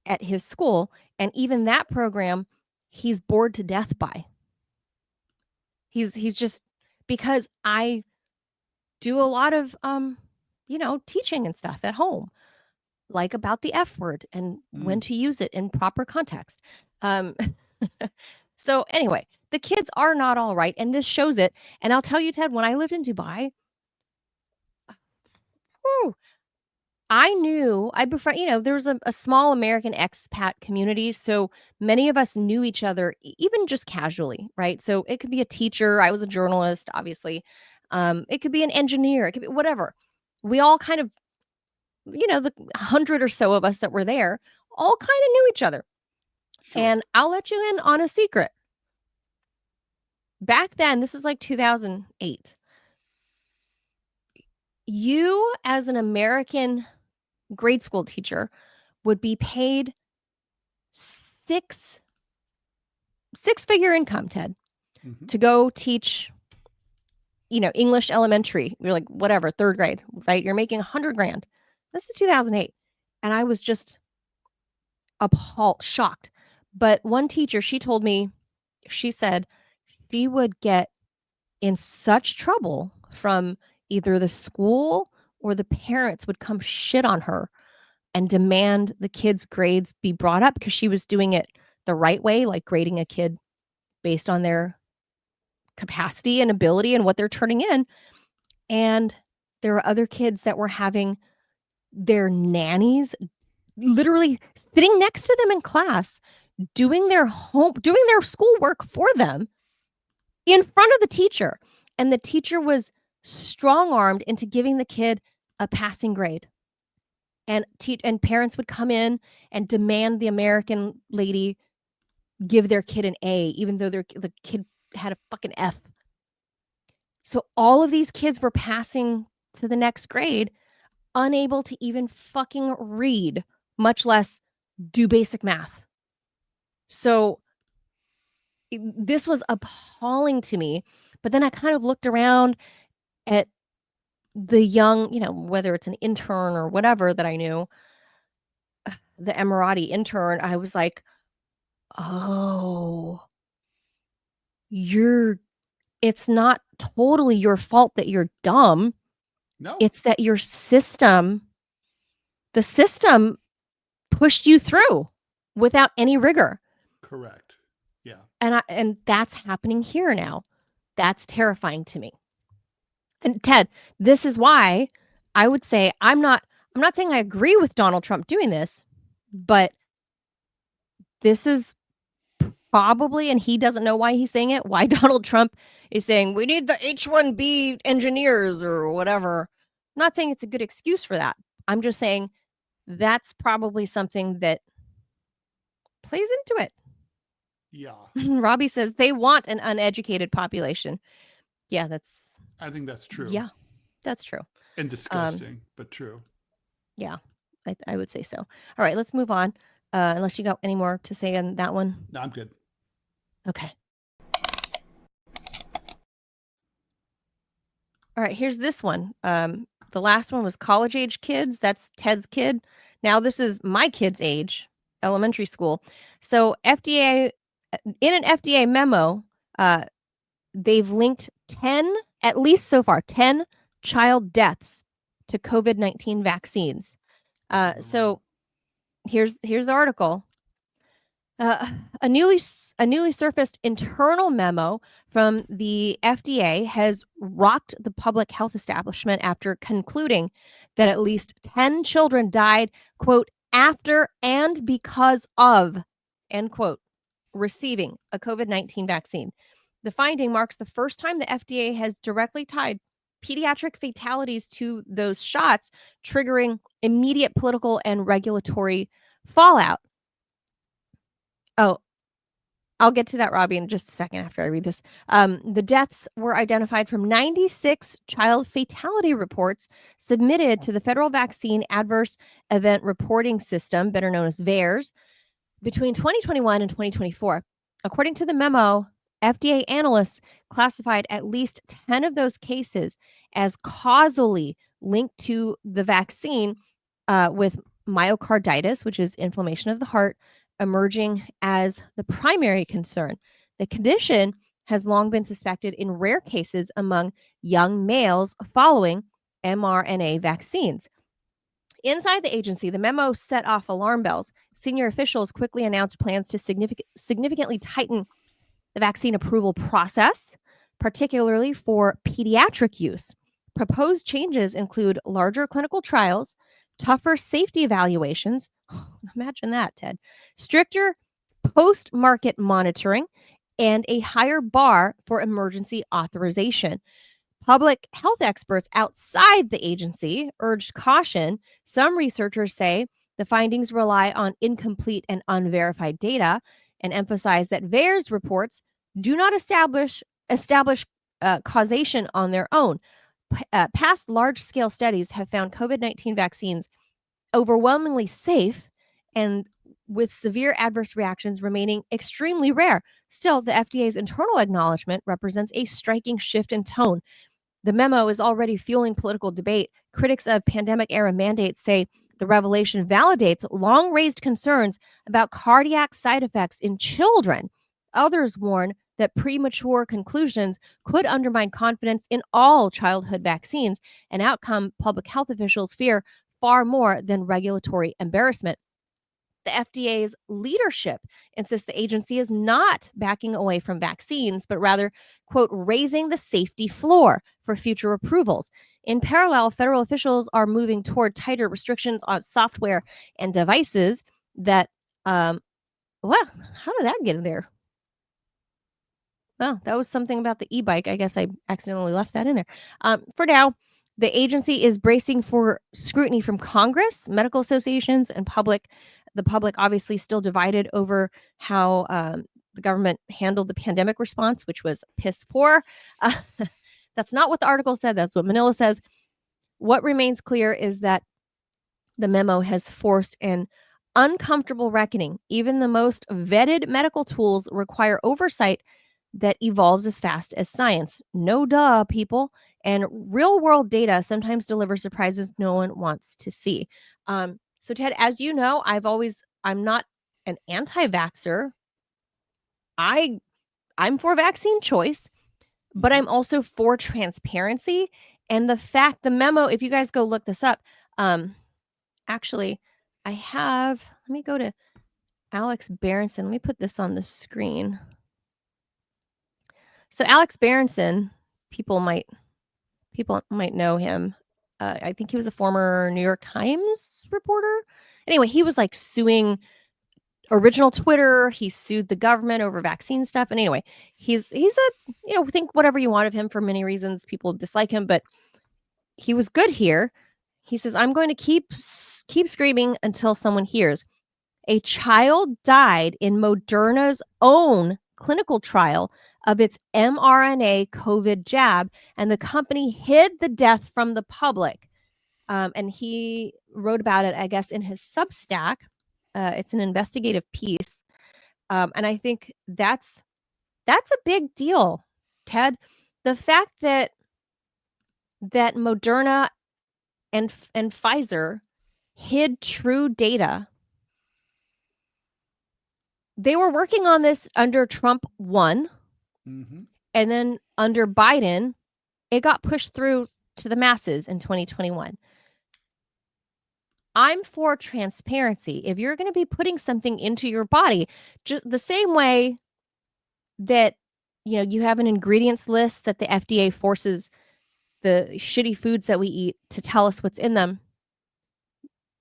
at his school, and even that program, he's bored to death by. He's just because I do a lot of teaching and stuff at home, like about the F word and when Mm. to use it in proper context. Um so anyway, the kids are not all right, and this shows it. And I'll tell you, Ted, when I lived in Dubai, whew, I knew I befriend there was a small American expat community, so many of us knew each other, even just casually, right? So it could be a teacher, I was a journalist, obviously. It could be an engineer, it could be whatever. We all kind of, the 100 or so of us that were there, all kind of knew each other. Sure. And I'll let you in on a secret. Back then, this is like 2008. You, as an American grade school teacher, would be paid six-figure income, Ted, Mm-hmm. to go teach, English elementary. You're like, whatever, third grade, right? You're making 100 grand. This is 2008. And I was just appalled, shocked. But one teacher, she told me, she said she would get in such trouble from either the school or the parents would come shit on her and demand the kids' grades be brought up because she was doing it the right way, like grading a kid based on their capacity and ability and what they're turning in. And there were other kids that were having their nannies literally sitting next to them in class, doing their schoolwork for them in front of the teacher. And the teacher was strong armed into giving the kid a passing grade. And parents would come in and demand the American lady give their kid an A, even though the kid had a fucking F. So all of these kids were passing to the next grade, unable to even fucking read, much less do basic math. So this was appalling to me. But then I kind of looked around at the young, whether it's an intern or whatever that I knew, the Emirati intern, I was like, oh, it's not totally your fault that you're dumb. No. It's that the system pushed you through without any rigor. Correct. Yeah. And that's happening here now. That's terrifying to me. And Ted, this is why I would say I'm not saying I agree with Donald Trump doing this, but this is probably, and he doesn't know why he's saying it, why Donald Trump is saying we need the H-1B engineers or whatever. I'm not saying it's a good excuse for that. I'm just saying that's probably something that plays into it. Yeah. Robbie says they want an uneducated population. Yeah, I think that's true. yeah. That's true. And disgusting, but true. Yeah, I would say so. All right, let's move on. Unless you got any more to say on that one. No, I'm good. Okay. All right, here's this one. The last one was college age kids. That's Ted's kid. Now this is my kid's age, elementary school. So in an FDA memo, they've linked 10, at least so far, 10 child deaths to COVID-19 vaccines. So here's the article. A newly surfaced internal memo from the FDA has rocked the public health establishment after concluding that at least 10 children died, quote, after and because of, end quote, receiving a COVID-19 vaccine. The finding marks the first time the FDA has directly tied pediatric fatalities to those shots, triggering immediate political and regulatory fallout. Oh, I'll get to that, Robbie, in just a second after I read this. The deaths were identified from 96 child fatality reports submitted to the Federal Vaccine Adverse Event Reporting System, better known as VAERS, between 2021 and 2024. According to the memo, FDA analysts classified at least 10 of those cases as causally linked to the vaccine, with myocarditis, which is inflammation of the heart, emerging as the primary concern. The condition has long been suspected in rare cases among young males following mRNA vaccines. Inside the agency, the memo set off alarm bells. Senior officials quickly announced plans to significantly tighten the vaccine approval process, particularly for pediatric use. Proposed changes include larger clinical trials, tougher safety evaluations, imagine that, Ted, stricter post-market monitoring, and a higher bar for emergency authorization. Public health experts outside the agency urged caution. Some researchers say the findings rely on incomplete and unverified data and emphasize that VAERS reports do not establish causation on their own. Past large-scale studies have found COVID-19 vaccines overwhelmingly safe and with severe adverse reactions remaining extremely rare. Still, the FDA's internal acknowledgement represents a striking shift in tone. The memo is already fueling political debate. Critics of pandemic-era mandates say the revelation validates long-raised concerns about cardiac side effects in children. Others warn that premature conclusions could undermine confidence in all childhood vaccines, an outcome public health officials fear far more than regulatory embarrassment. The FDA's leadership insists the agency is not backing away from vaccines, but rather, quote, raising the safety floor for future approvals. In parallel, federal officials are moving toward tighter restrictions on software and devices that, how did that get in there? Well, that was something about the e-bike. I guess I accidentally left that in there. For now, the agency is bracing for scrutiny from Congress, medical associations, and the public obviously still divided over how the government handled the pandemic response, which was piss poor. That's not what the article said. That's what Manila says. What remains clear is that the memo has forced an uncomfortable reckoning. Even the most vetted medical tools require oversight that evolves as fast as science. No duh, people. And real world data sometimes delivers surprises no one wants to see. So Ted, as you know, I'm not an anti-vaxxer. I'm for vaccine choice, but I'm also for transparency. And the memo, if you guys go look this up, actually, let me go to Alex Berenson. Let me put this on the screen. So Alex Berenson, people might know him. I think he was a former New York Times reporter. Anyway, he was like suing original Twitter. He sued the government over vaccine stuff. And anyway, he's a, think whatever you want of him for many reasons. People dislike him, but he was good here. He says, I'm going to keep screaming until someone hears. A child died in Moderna's own clinical trial of its mRNA COVID jab, and the company hid the death from the public. And he wrote about it, I guess, in his Substack. It's an investigative piece. And I think that's a big deal, Ted. The fact that Moderna and Pfizer hid true data. They were working on this under Trump 1, and then under Biden, it got pushed through to the masses in 2021. I'm for transparency. If you're going to be putting something into your body, just the same way that you have an ingredients list that the FDA forces the shitty foods that we eat to tell us what's in them,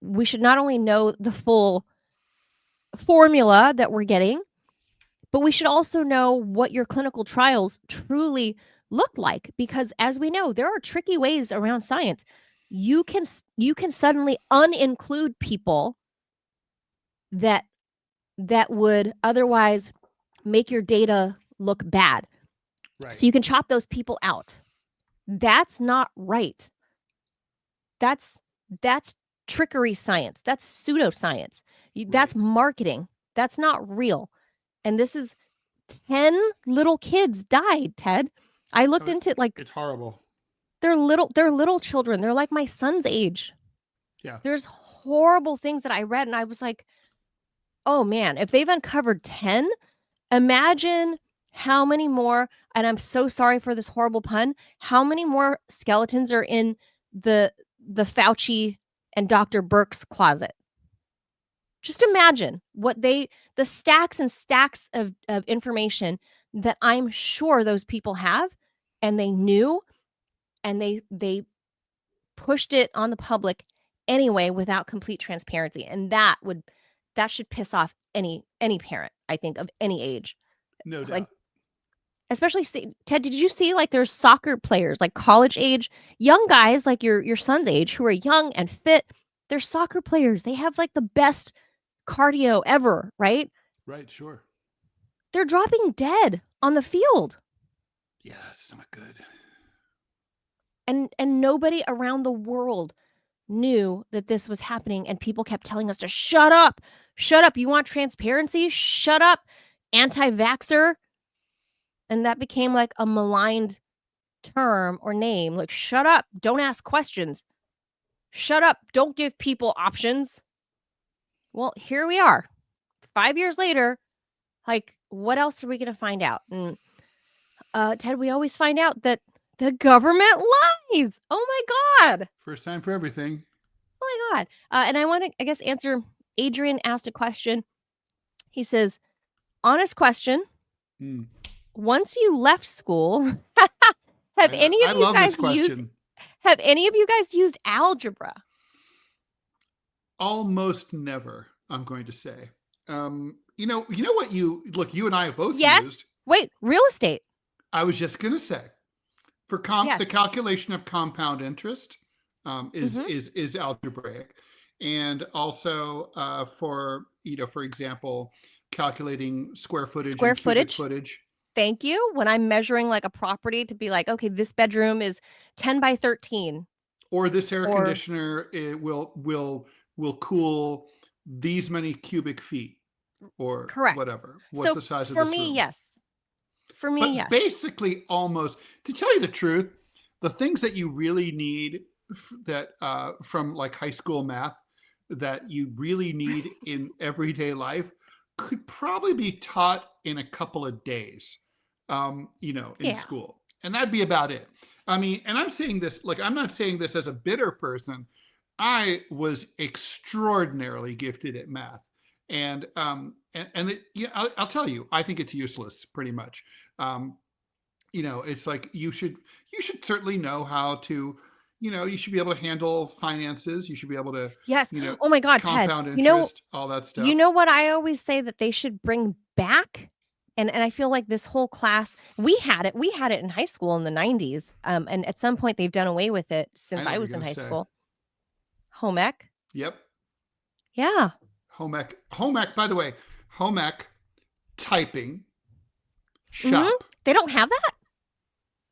we should not only know the full formula that we're getting, but we should also know what your clinical trials truly look like, because as we know, there are tricky ways around science. You can suddenly uninclude people that would otherwise make your data look bad. Right. So you can chop those people out. That's not right. That's trickery science. That's pseudoscience. That's marketing. That's not real. And this is 10 little kids died, Ted. I looked into it, it's horrible. They're little children. They're like my son's age. Yeah. There's horrible things that I read, and I was like, oh man, if they've uncovered 10, imagine how many more, and I'm so sorry for this horrible pun, how many more skeletons are in the Fauci and Dr. Birx's closet. Just imagine what the stacks and stacks of information that I'm sure those people have, and they knew, and they pushed it on the public anyway without complete transparency. And that should piss off any parent, I think, of any age. No doubt. Especially, Ted, did you see there's soccer players, college age, young guys like your son's age, who are young and fit. They're soccer players. They have the best cardio ever, right? Right, sure. They're dropping dead on the field. Yeah, that's not good. And nobody around the world knew that this was happening, and people kept telling us to shut up. Shut up. You want transparency? Shut up, anti-vaxxer. And that became a maligned term or name. Shut up. Don't ask questions. Shut up. Don't give people options. Well, here we are. 5 years later, what else are we going to find out? And Ted, we always find out that the government lies. Oh my God. First time for everything. Oh my God. And I want to, I guess, answer. Adrian asked a question. He says, honest question. Once you left school, have any of you guys used algebra? Almost never, I'm going to say. You know what you and I have both used. Wait, real estate. I was just going to say, for the calculation of compound interest is algebraic, and also for example, calculating square footage. Cubic footage. Thank you. When I'm measuring a property to be okay, this bedroom is 10 by 13. Or this air conditioner will cool these many cubic feet, or correct. Whatever. What's the size of this room? For me, yes. Basically, almost, to tell you the truth, the things that you really need that from high school math that you really need in everyday life could probably be taught in a couple of days, in school. And that'd be about it. I mean, and I'm saying this, I'm not saying this as a bitter person. I was extraordinarily gifted at math. And I'll tell you, I think it's useless pretty much. It's you should certainly know how to, you should be able to handle finances. You should be able to, yes. Oh my God, compound Ted, interest, all that stuff. You know what I always say that they should bring back? And I feel like this whole class, we had it in high school in the 90s. And at some point they've done away with it since I was in high school. Home ec. Yep. Yeah. Home ec, by the way, home ec, typing, shop. They don't have that?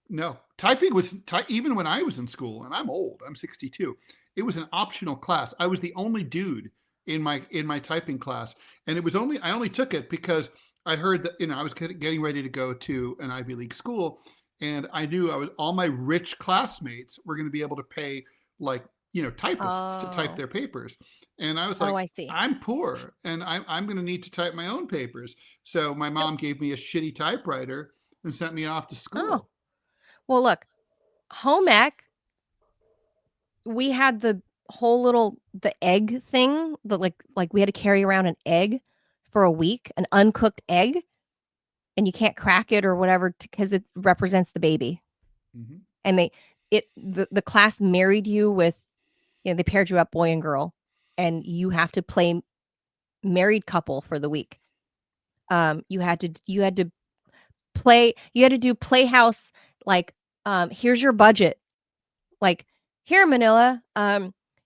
No, typing was even when I was in school, and I'm old. I'm 62. It was an optional class. I was the only dude in my typing class, and I only took it because I heard that I was getting ready to go to an Ivy League school, and I knew all my rich classmates were going to be able to pay like typists to type their papers, and I was like, I see. I'm poor, and I'm going to need to type my own papers. So my mom gave me a shitty typewriter and sent me off to school. Oh. Well, look, home ec, we had the whole the egg thing, like we had to carry around an egg for a week, an uncooked egg, and you can't crack it or whatever because it represents the baby. Mm-hmm. And the class married you with, they paired you up, boy and girl, and you have to play married couple for the week. You had to do playhouse, like, here's your budget. Like, here, Manila,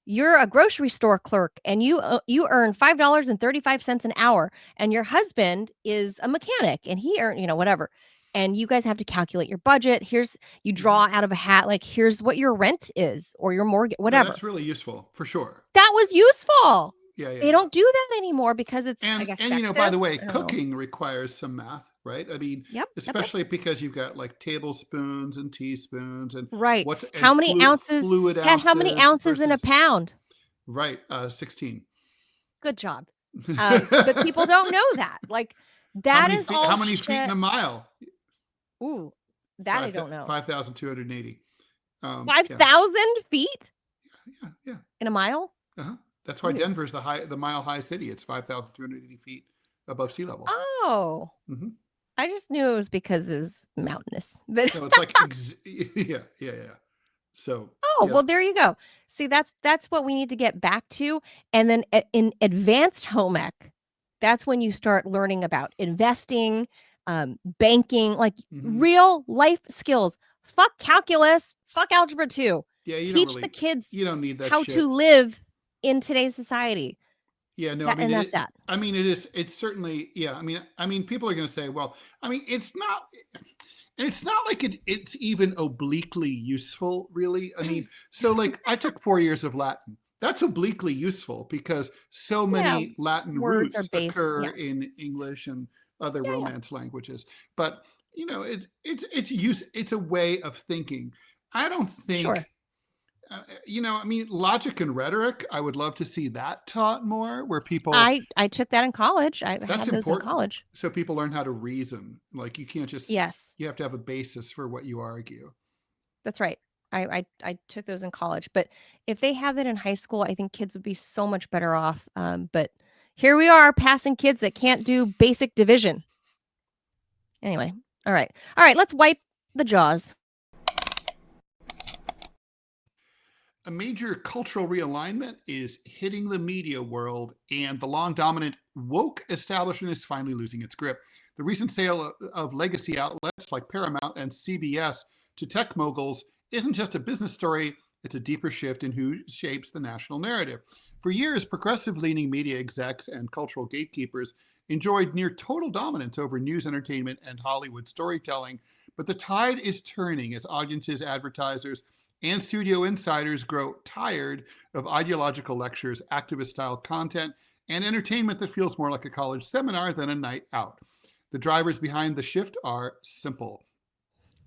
you're a grocery store clerk and you earn $5.35 an hour, and your husband is a mechanic and he earned, whatever. And you guys have to calculate your budget. You draw out of a hat, like, here's what your rent is or your mortgage, whatever. That's really useful for sure. That was useful. Yeah. They don't do that anymore because it's, I guess, and by the way, cooking requires some math, right? I mean, yep, especially because you've got like tablespoons and teaspoons and right. How many ounces? Ted, how many ounces in a pound? Right, 16. Good job. But people don't know that. Like, that is all. How many feet in a mile? Ooh, that I don't know. 5,280. 5,000 feet? Yeah. In a mile? Uh-huh. That's why Denver's the mile high city. It's 5,280 feet above sea level. Oh. Mm-hmm. I just knew it was because it was mountainous. But so it's like yeah. So well, there you go. See, that's what we need to get back to. And then in advanced home ec, that's when you start learning about investing, banking, like real life skills. Fuck calculus, fuck algebra 2. Yeah, teach the kids you don't need that how shit to live in today's society. Yeah, no, that's that. I mean, it's certainly, yeah. I mean, people are going to say, well, I mean, it's not like it's even obliquely useful, really. I mean, so like I took 4 years of Latin. That's obliquely useful because so many Latin roots occur in English and other Romance languages. But it's a way of thinking. I don't think. I mean, logic and rhetoric, I would love to see that taught more, where people... I took that in college. I had those in college. So people learn how to reason. Like, you can't just... Yes. You have to have a basis for what you argue. That's right. I took those in college. But if they have that in high school, I think kids would be so much better off. But here we are, passing kids that can't do basic division. Anyway. All right. Let's wipe the jaws. A major cultural realignment is hitting the media world, and the long dominant woke establishment is finally losing its grip. The recent sale of legacy outlets like Paramount and CBS to tech moguls isn't just a business story, it's a deeper shift in who shapes the national narrative. For years, progressive-leaning media execs and cultural gatekeepers enjoyed near total dominance over news, entertainment, and Hollywood storytelling, but the tide is turning as audiences, advertisers, and studio insiders grow tired of ideological lectures, activist-style content, and entertainment that feels more like a college seminar than a night out. The drivers behind the shift are simple: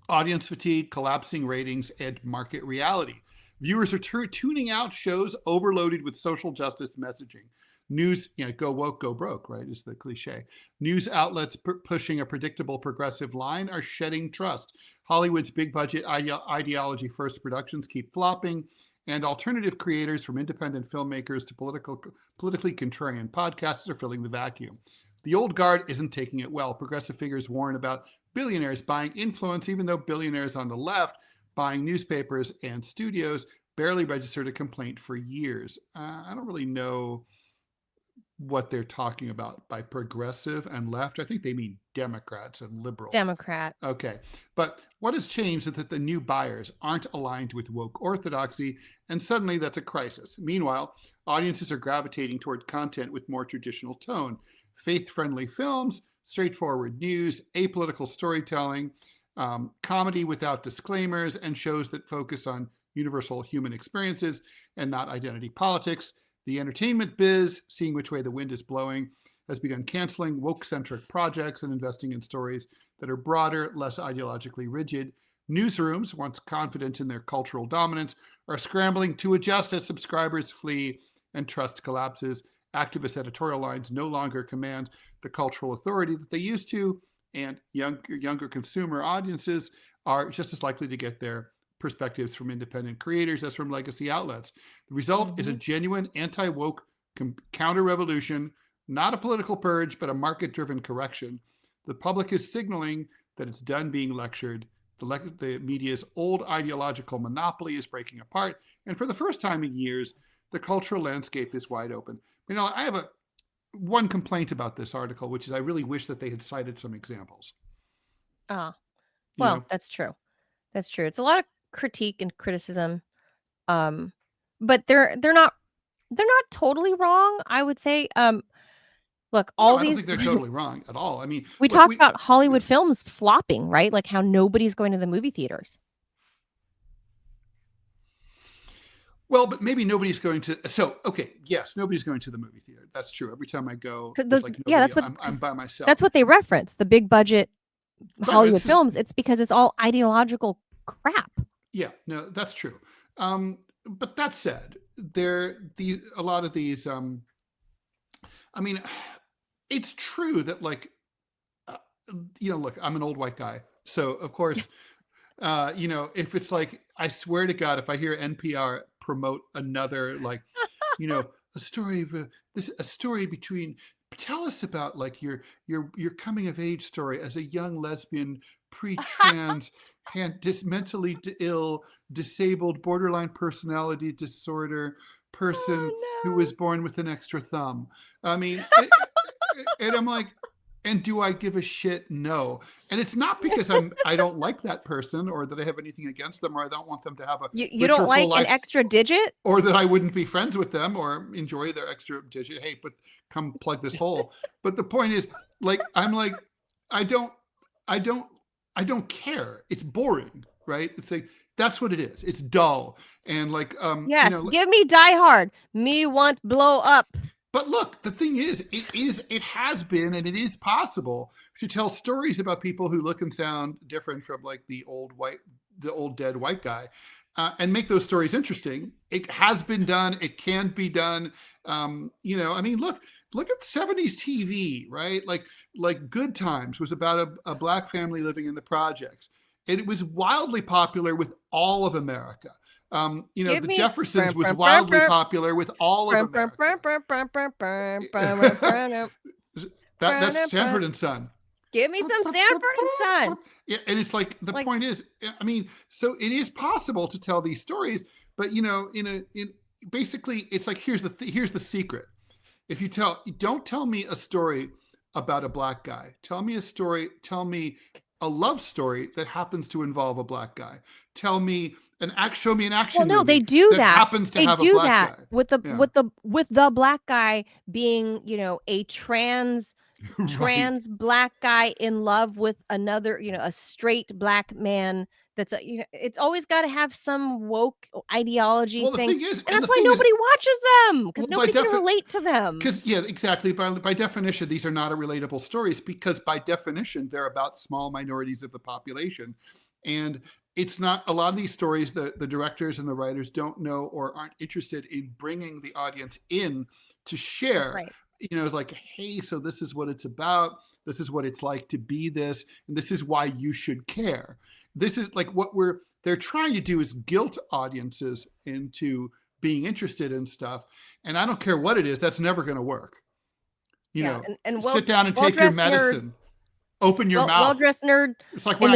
audience fatigue, collapsing ratings, and market reality. Viewers are tuning out shows overloaded with social justice messaging. News, go woke, go broke, right, is the cliche. News outlets pushing a predictable progressive line are shedding trust. Hollywood's big budget ideology first productions keep flopping, and alternative creators, from independent filmmakers to politically contrarian podcasts, are filling the vacuum. The old guard isn't taking it well. Progressive figures warn about billionaires buying influence, even though billionaires on the left buying newspapers and studios barely registered a complaint for years. I don't really know what they're talking about by progressive and left. I think they mean Democrats and liberals. Democrat. Okay. But what has changed is that the new buyers aren't aligned with woke orthodoxy, and suddenly that's a crisis. Meanwhile, audiences are gravitating toward content with more traditional tone. Faith-friendly films, straightforward news, apolitical storytelling, comedy without disclaimers, and shows that focus on universal human experiences and not identity politics. The entertainment biz, seeing which way the wind is blowing, has begun canceling woke-centric projects and investing in stories that are broader, less ideologically rigid. Newsrooms, once confident in their cultural dominance, are scrambling to adjust as subscribers flee and trust collapses. Activist editorial lines no longer command the cultural authority that they used to, and younger consumer audiences are just as likely to get their perspectives from independent creators as from legacy outlets. The result is a genuine anti-woke counter-revolution, not a political purge, but a market-driven correction. The public is signaling that it's done being lectured. The media's old ideological monopoly is breaking apart, and for the first time in years, the cultural landscape is wide open. I have one complaint about this article, which is I really wish that they had cited some examples. That's true. That's true. It's a lot of critique and criticism, but they're not totally wrong, I would say. Look, I don't think they're totally wrong at all. I mean, we talked about Hollywood films flopping, right? Like how nobody's going to the movie theaters. Well, but maybe nobody's going to. So, okay, yes, nobody's going to the movie theater. That's true. Every time I go, I'm by myself. That's what they reference. The big budget Hollywood films. It's because it's all ideological crap. Yeah, no, that's true. But that said, a lot of these. I mean, it's true that look, I'm an old white guy, so of course, if it's like, I swear to God, if I hear NPR promote another a story between, tell us about like your coming of age story as a young lesbian, pre-trans, mentally ill, disabled, borderline personality disorder person who was born with an extra thumb. I mean, and I'm like, and do I give a shit? No. And it's not because I don't like that person or that I have anything against them or I don't want them to have a you don't like an extra digit, or that I wouldn't be friends with them or enjoy their extra digit. Hey, but come plug this hole. But the point is, like, I'm like, I don't care. It's boring, right? It's like, that's what it is. It's dull. And like, yes, give me Die Hard. Me want blow up. But look, the thing is, it has been, and it is possible to tell stories about people who look and sound different from like the old dead white guy, and make those stories interesting. It has been done. It can be done. I mean, look at 70s TV, right? Like Good Times was about a black family living in the projects. It was wildly popular with all of America. The Jeffersons was wildly popular with all of America. That's Sanford and Son. Give me some Sanford and Son. Yeah, and it's like the point is, I mean, so it is possible to tell these stories, but basically, it's like here's the secret. If don't tell me a story about a black guy. Tell me a love story that happens to involve a black guy. Show me an action movie. No, they do that. Happens to have a black guy. with the black guy being, a trans black guy in love with another, a straight black man. That's it's always got to have some woke ideology thing. And that's why nobody watches them, because nobody can relate to them. Because exactly. By definition, these are not relatable stories because by definition, they're about small minorities of the population. And it's not a lot of these stories, the directors and the writers don't know or aren't interested in bringing the audience in to share. Right. Like, hey, so this is what it's about. This is what it's like to be this. And this is why you should care. This is like what they're trying to do is guilt audiences into being interested in stuff. And I don't care what it is, that's never going to work. Sit down and take your medicine. Nerd. Open your mouth. Well-dressed nerd. It's like when I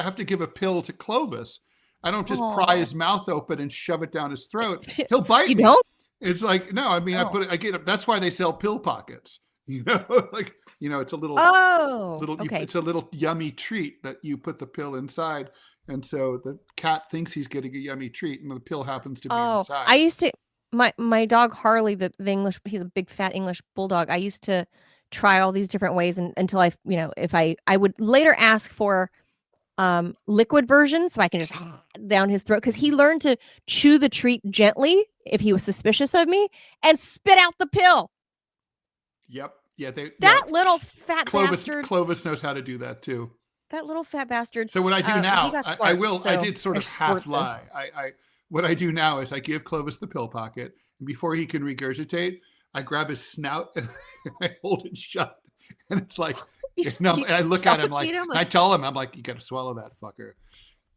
have to give a pill to Clovis. I don't just pry his mouth open and shove it down his throat. He'll bite me. You don't? It's like, no, I mean, I get it. That's why they sell pill pockets. It's a little, it's a little yummy treat that you put the pill inside. And so the cat thinks he's getting a yummy treat and the pill happens to be inside. I used to, my dog Harley, the English, he's a big fat English bulldog. I used to try all these different ways until I, if I would later ask for liquid version so I can just down his throat, because he learned to chew the treat gently if he was suspicious of me and spit out the pill. Yep. Yeah. That little fat bastard. Clovis knows how to do that too. That little fat bastard. So what I do now, I did sort of half them. lie. What I do now is I give Clovis the pill pocket, and before he can regurgitate, I grab his snout and I hold it shut. And it's like, and I look at him like, I tell him, I'm like, you got to swallow that fucker.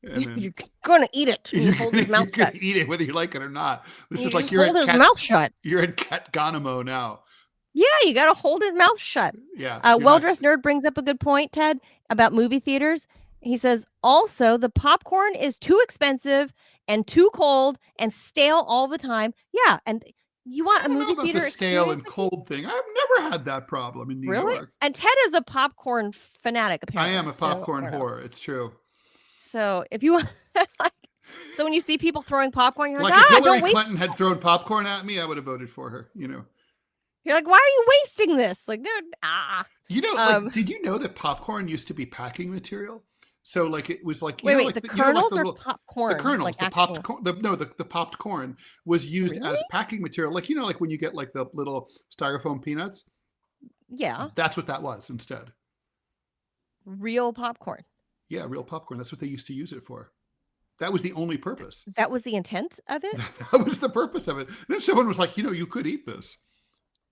You're gonna eat it. You hold his mouth shut. You're gonna eat it whether you like it or not. This is like hold his mouth shut. You're in Catgonamo now. Yeah, you gotta hold his mouth shut. Yeah. Well-dressed nerd brings up a good point, Ted, about movie theaters. He says, also, the popcorn is too expensive and too cold and stale all the time. Yeah, and you want a movie theater the stale and cold thing. I've never had that problem in New York. And Ted is a popcorn fanatic, apparently. I am a popcorn whore. It's true. So if you so when you see people throwing popcorn, you're like, if Hillary Clinton had thrown popcorn at me, I would have voted for her. You're like, why are you wasting this? Like, no, did you know that popcorn used to be packing material? So like it was like the kernels or popcorn? The kernels, like the popped corn. The popped corn was used as packing material. Like like when you get like the little styrofoam peanuts. Yeah, that's what that was instead. Real popcorn. Yeah, real popcorn. That's what they used to use it for. That was the only purpose. That was the intent of it? That was the purpose of it. And then someone was like, you could eat this.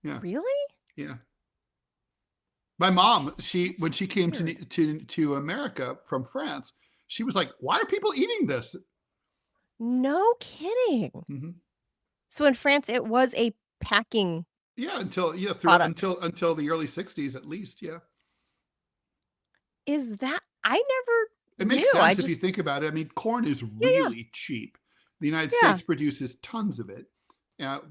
Yeah. Really? Yeah. My mom, when she came to America from France, she was like, why are people eating this? No kidding. Mm-hmm. So in France, it was a packing until the early 60s at least. Yeah. Is that I never It makes sense if you think about it. I mean, corn is really cheap. The United States produces tons of it.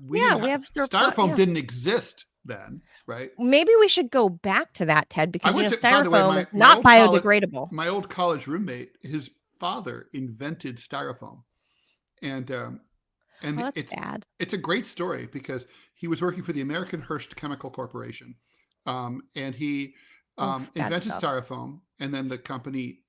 We have styrofoam didn't exist then, right? Maybe we should go back to that, Ted, because styrofoam is not biodegradable. My old college roommate, his father invented styrofoam, and that's bad. It's a great story because he was working for the American Hearst Chemical Corporation, and he invented styrofoam, and then the company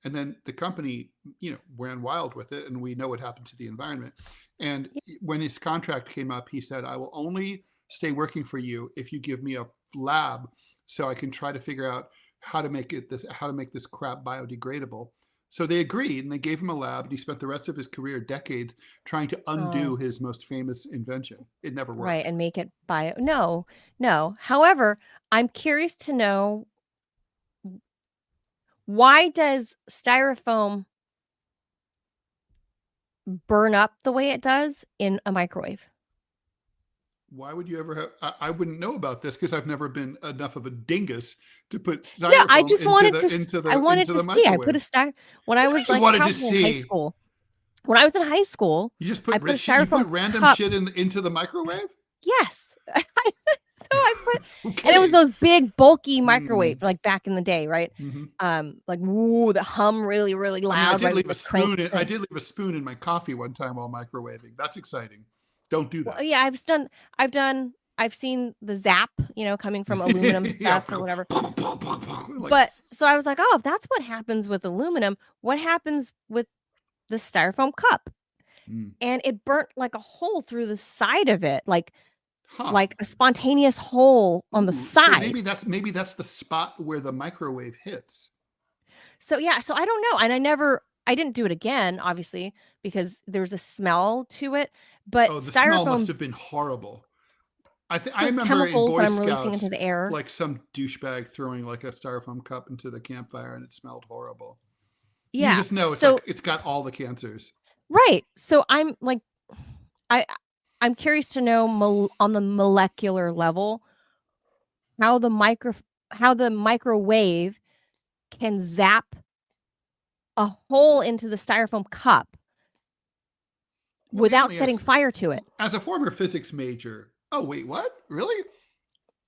ran wild with it, and we know what happened to the environment. And when his contract came up, he said, I will only stay working for you if you give me a lab so I can try to figure out how to make this crap biodegradable. So they agreed, and they gave him a lab, and he spent the rest of his career, decades, trying to undo his most famous invention. It never worked. Right, and make it bio. No. However, I'm curious to know, why does styrofoam burn up the way it does in a microwave? Why would you ever have? I wouldn't know about this because I've never been enough of a dingus to put styrofoam I just wanted to see. I put when I was like in high school. When I was in high school, you just put random shit into the microwave. Yes. So I put, and it was those big bulky microwave, like back in the day, right? Mm-hmm. Like the hum really, really loud. I did leave a spoon in my coffee one time while microwaving. That's exciting. Don't do that. Well, yeah, I've seen the zap, coming from aluminum stuff or whatever. But so I was like, oh, if that's what happens with aluminum, what happens with the styrofoam cup? And it burnt like a hole through the side of it, like a spontaneous hole on the side. So maybe that's the spot where the microwave hits. So so I don't know, and I didn't do it again, obviously, because there's a smell to it. But the smell must have been horrible. I remember in Boy Scouts, into the air, like some douchebag throwing like a styrofoam cup into the campfire, and it smelled horrible. Yeah, you just know it's got all the cancers. Right. So I'm like, I'm curious to know on the molecular level how the microwave can zap a hole into the styrofoam cup without setting fire to it. As a former physics major, oh wait, what? Really?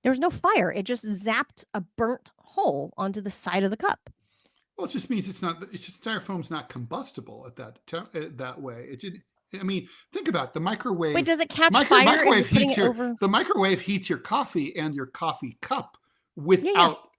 There was no fire. It just zapped a burnt hole onto the side of the cup. Well, it just means styrofoam's not combustible at that way. I mean, think about it. The microwave. Wait, does it catch fire? The microwave heats your coffee and your coffee cup without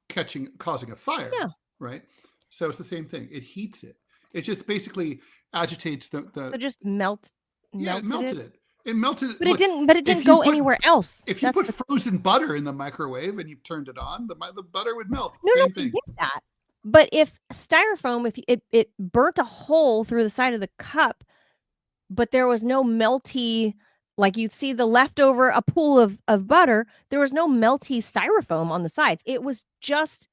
causing a fire. Yeah. Right. So it's the same thing. It heats it. It just basically agitates the. So just melted It melted it. It melted. But it didn't. But it didn't go anywhere else. If you put frozen butter in the microwave and you turned it on, the butter would melt. No, I get that. But if styrofoam, if it burnt a hole through the side of the cup, but there was no melty, like you'd see the leftover, a pool of butter, there was no melty styrofoam on the sides. It was just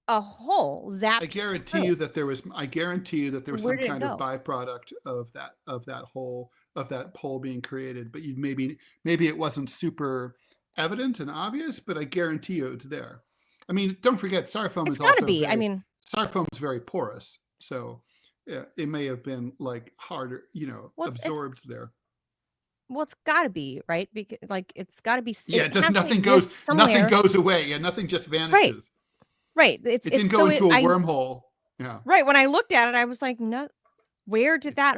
a hole zapped. I guarantee you that there was some kind of byproduct of that hole being created, but maybe it wasn't super evident and obvious, but I guarantee you it's there. I mean, don't forget, styrofoam styrofoam is very porous, so yeah, it may have been like harder, absorbed there. Well, it's got to be, right? Because it's got to be. Yeah, nothing goes away. Yeah, nothing just vanishes. Right. It didn't go into a wormhole. Yeah. Right. When I looked at it, I was like, no. Where did that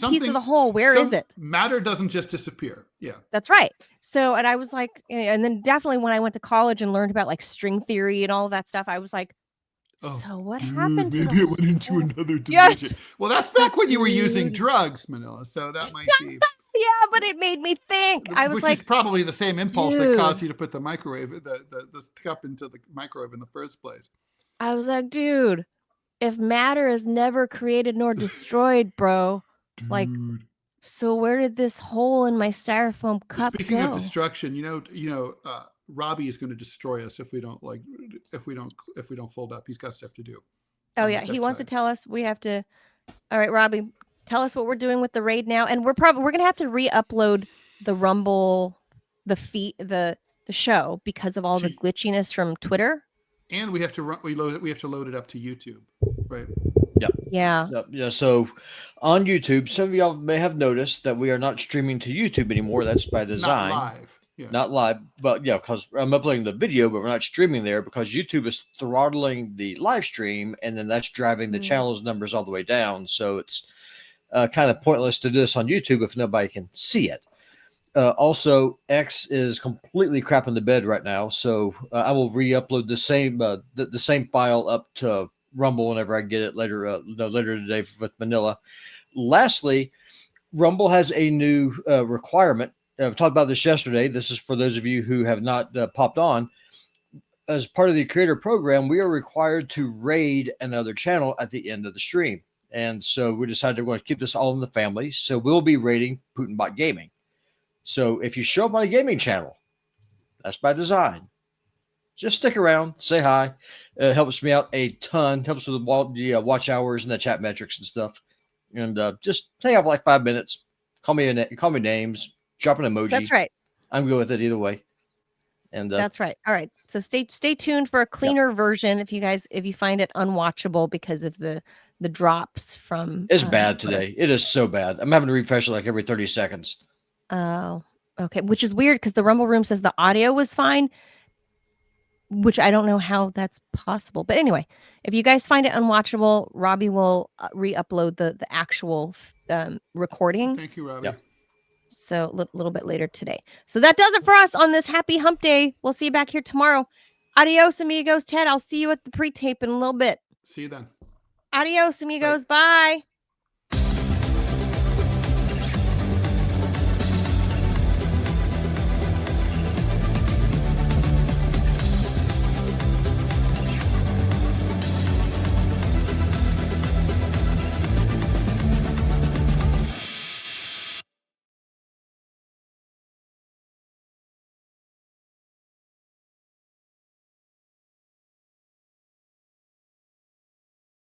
piece of the hole? Where is it? Matter doesn't just disappear. Yeah. That's right. So, and I was like, and then definitely when I went to college and learned about like string theory and all of that stuff, I was like, so what happened? Maybe it went into another dimension. Well, that's back when you were using drugs, Manila. So that might be. Yeah, but it made me think. I was which is probably the same impulse that caused you to put the cup into the microwave in the first place. I was like, dude, if matter is never created nor destroyed, bro, like, so where did this hole in my styrofoam cup go? Speaking of destruction, Robbie is going to destroy us if we don't fold up. He's got stuff to do. Oh yeah, he wants to tell us we have to. All right, Robbie, tell us what we're doing with the raid now, and we're gonna have to re-upload the Rumble, the feed, the show because of all the glitchiness from Twitter. And we have to load it up to YouTube, right? Yep. Yeah. Yep. Yeah. So on YouTube, some of y'all may have noticed that we are not streaming to YouTube anymore. That's by design. Not live. Yeah. Not live, but yeah, because I'm uploading the video, but we're not streaming there because YouTube is throttling the live stream, and then that's driving the channel's numbers all the way down. So it's kind of pointless to do this on YouTube if nobody can see it. Also, X is completely crapping the bed right now, so I will re-upload the same file up to Rumble whenever I get it later today with Manila. Lastly, Rumble has a new requirement. I've talked about this yesterday. This is for those of you who have not popped on. As part of the creator program, we are required to raid another channel at the end of the stream. And so we decided we're going to keep this all in the family. So we'll be raiding Putinbot Gaming. So if you show up on a gaming channel, that's by design. Just stick around, say hi. It helps me out a ton. Helps with the watch hours and the chat metrics and stuff. And just hang out for like 5 minutes. Call me names. Drop an emoji. That's right. I'm good with it either way. And that's right. All right. So stay tuned for a cleaner version if you find it unwatchable because of the drops from. It's bad today. It is so bad. I'm having to refresh it like every 30 seconds. Oh, okay. Which is weird because the Rumble Room says the audio was fine, which I don't know how that's possible. But anyway, if you guys find it unwatchable, Robbie will re-upload the actual recording. Thank you, Robbie. Yep. So a little bit later today. So that does it for us on this happy hump day. We'll see you back here tomorrow. Adios, amigos. Ted, I'll see you at the pre-tape in a little bit. See you then. Adios, amigos. Bye.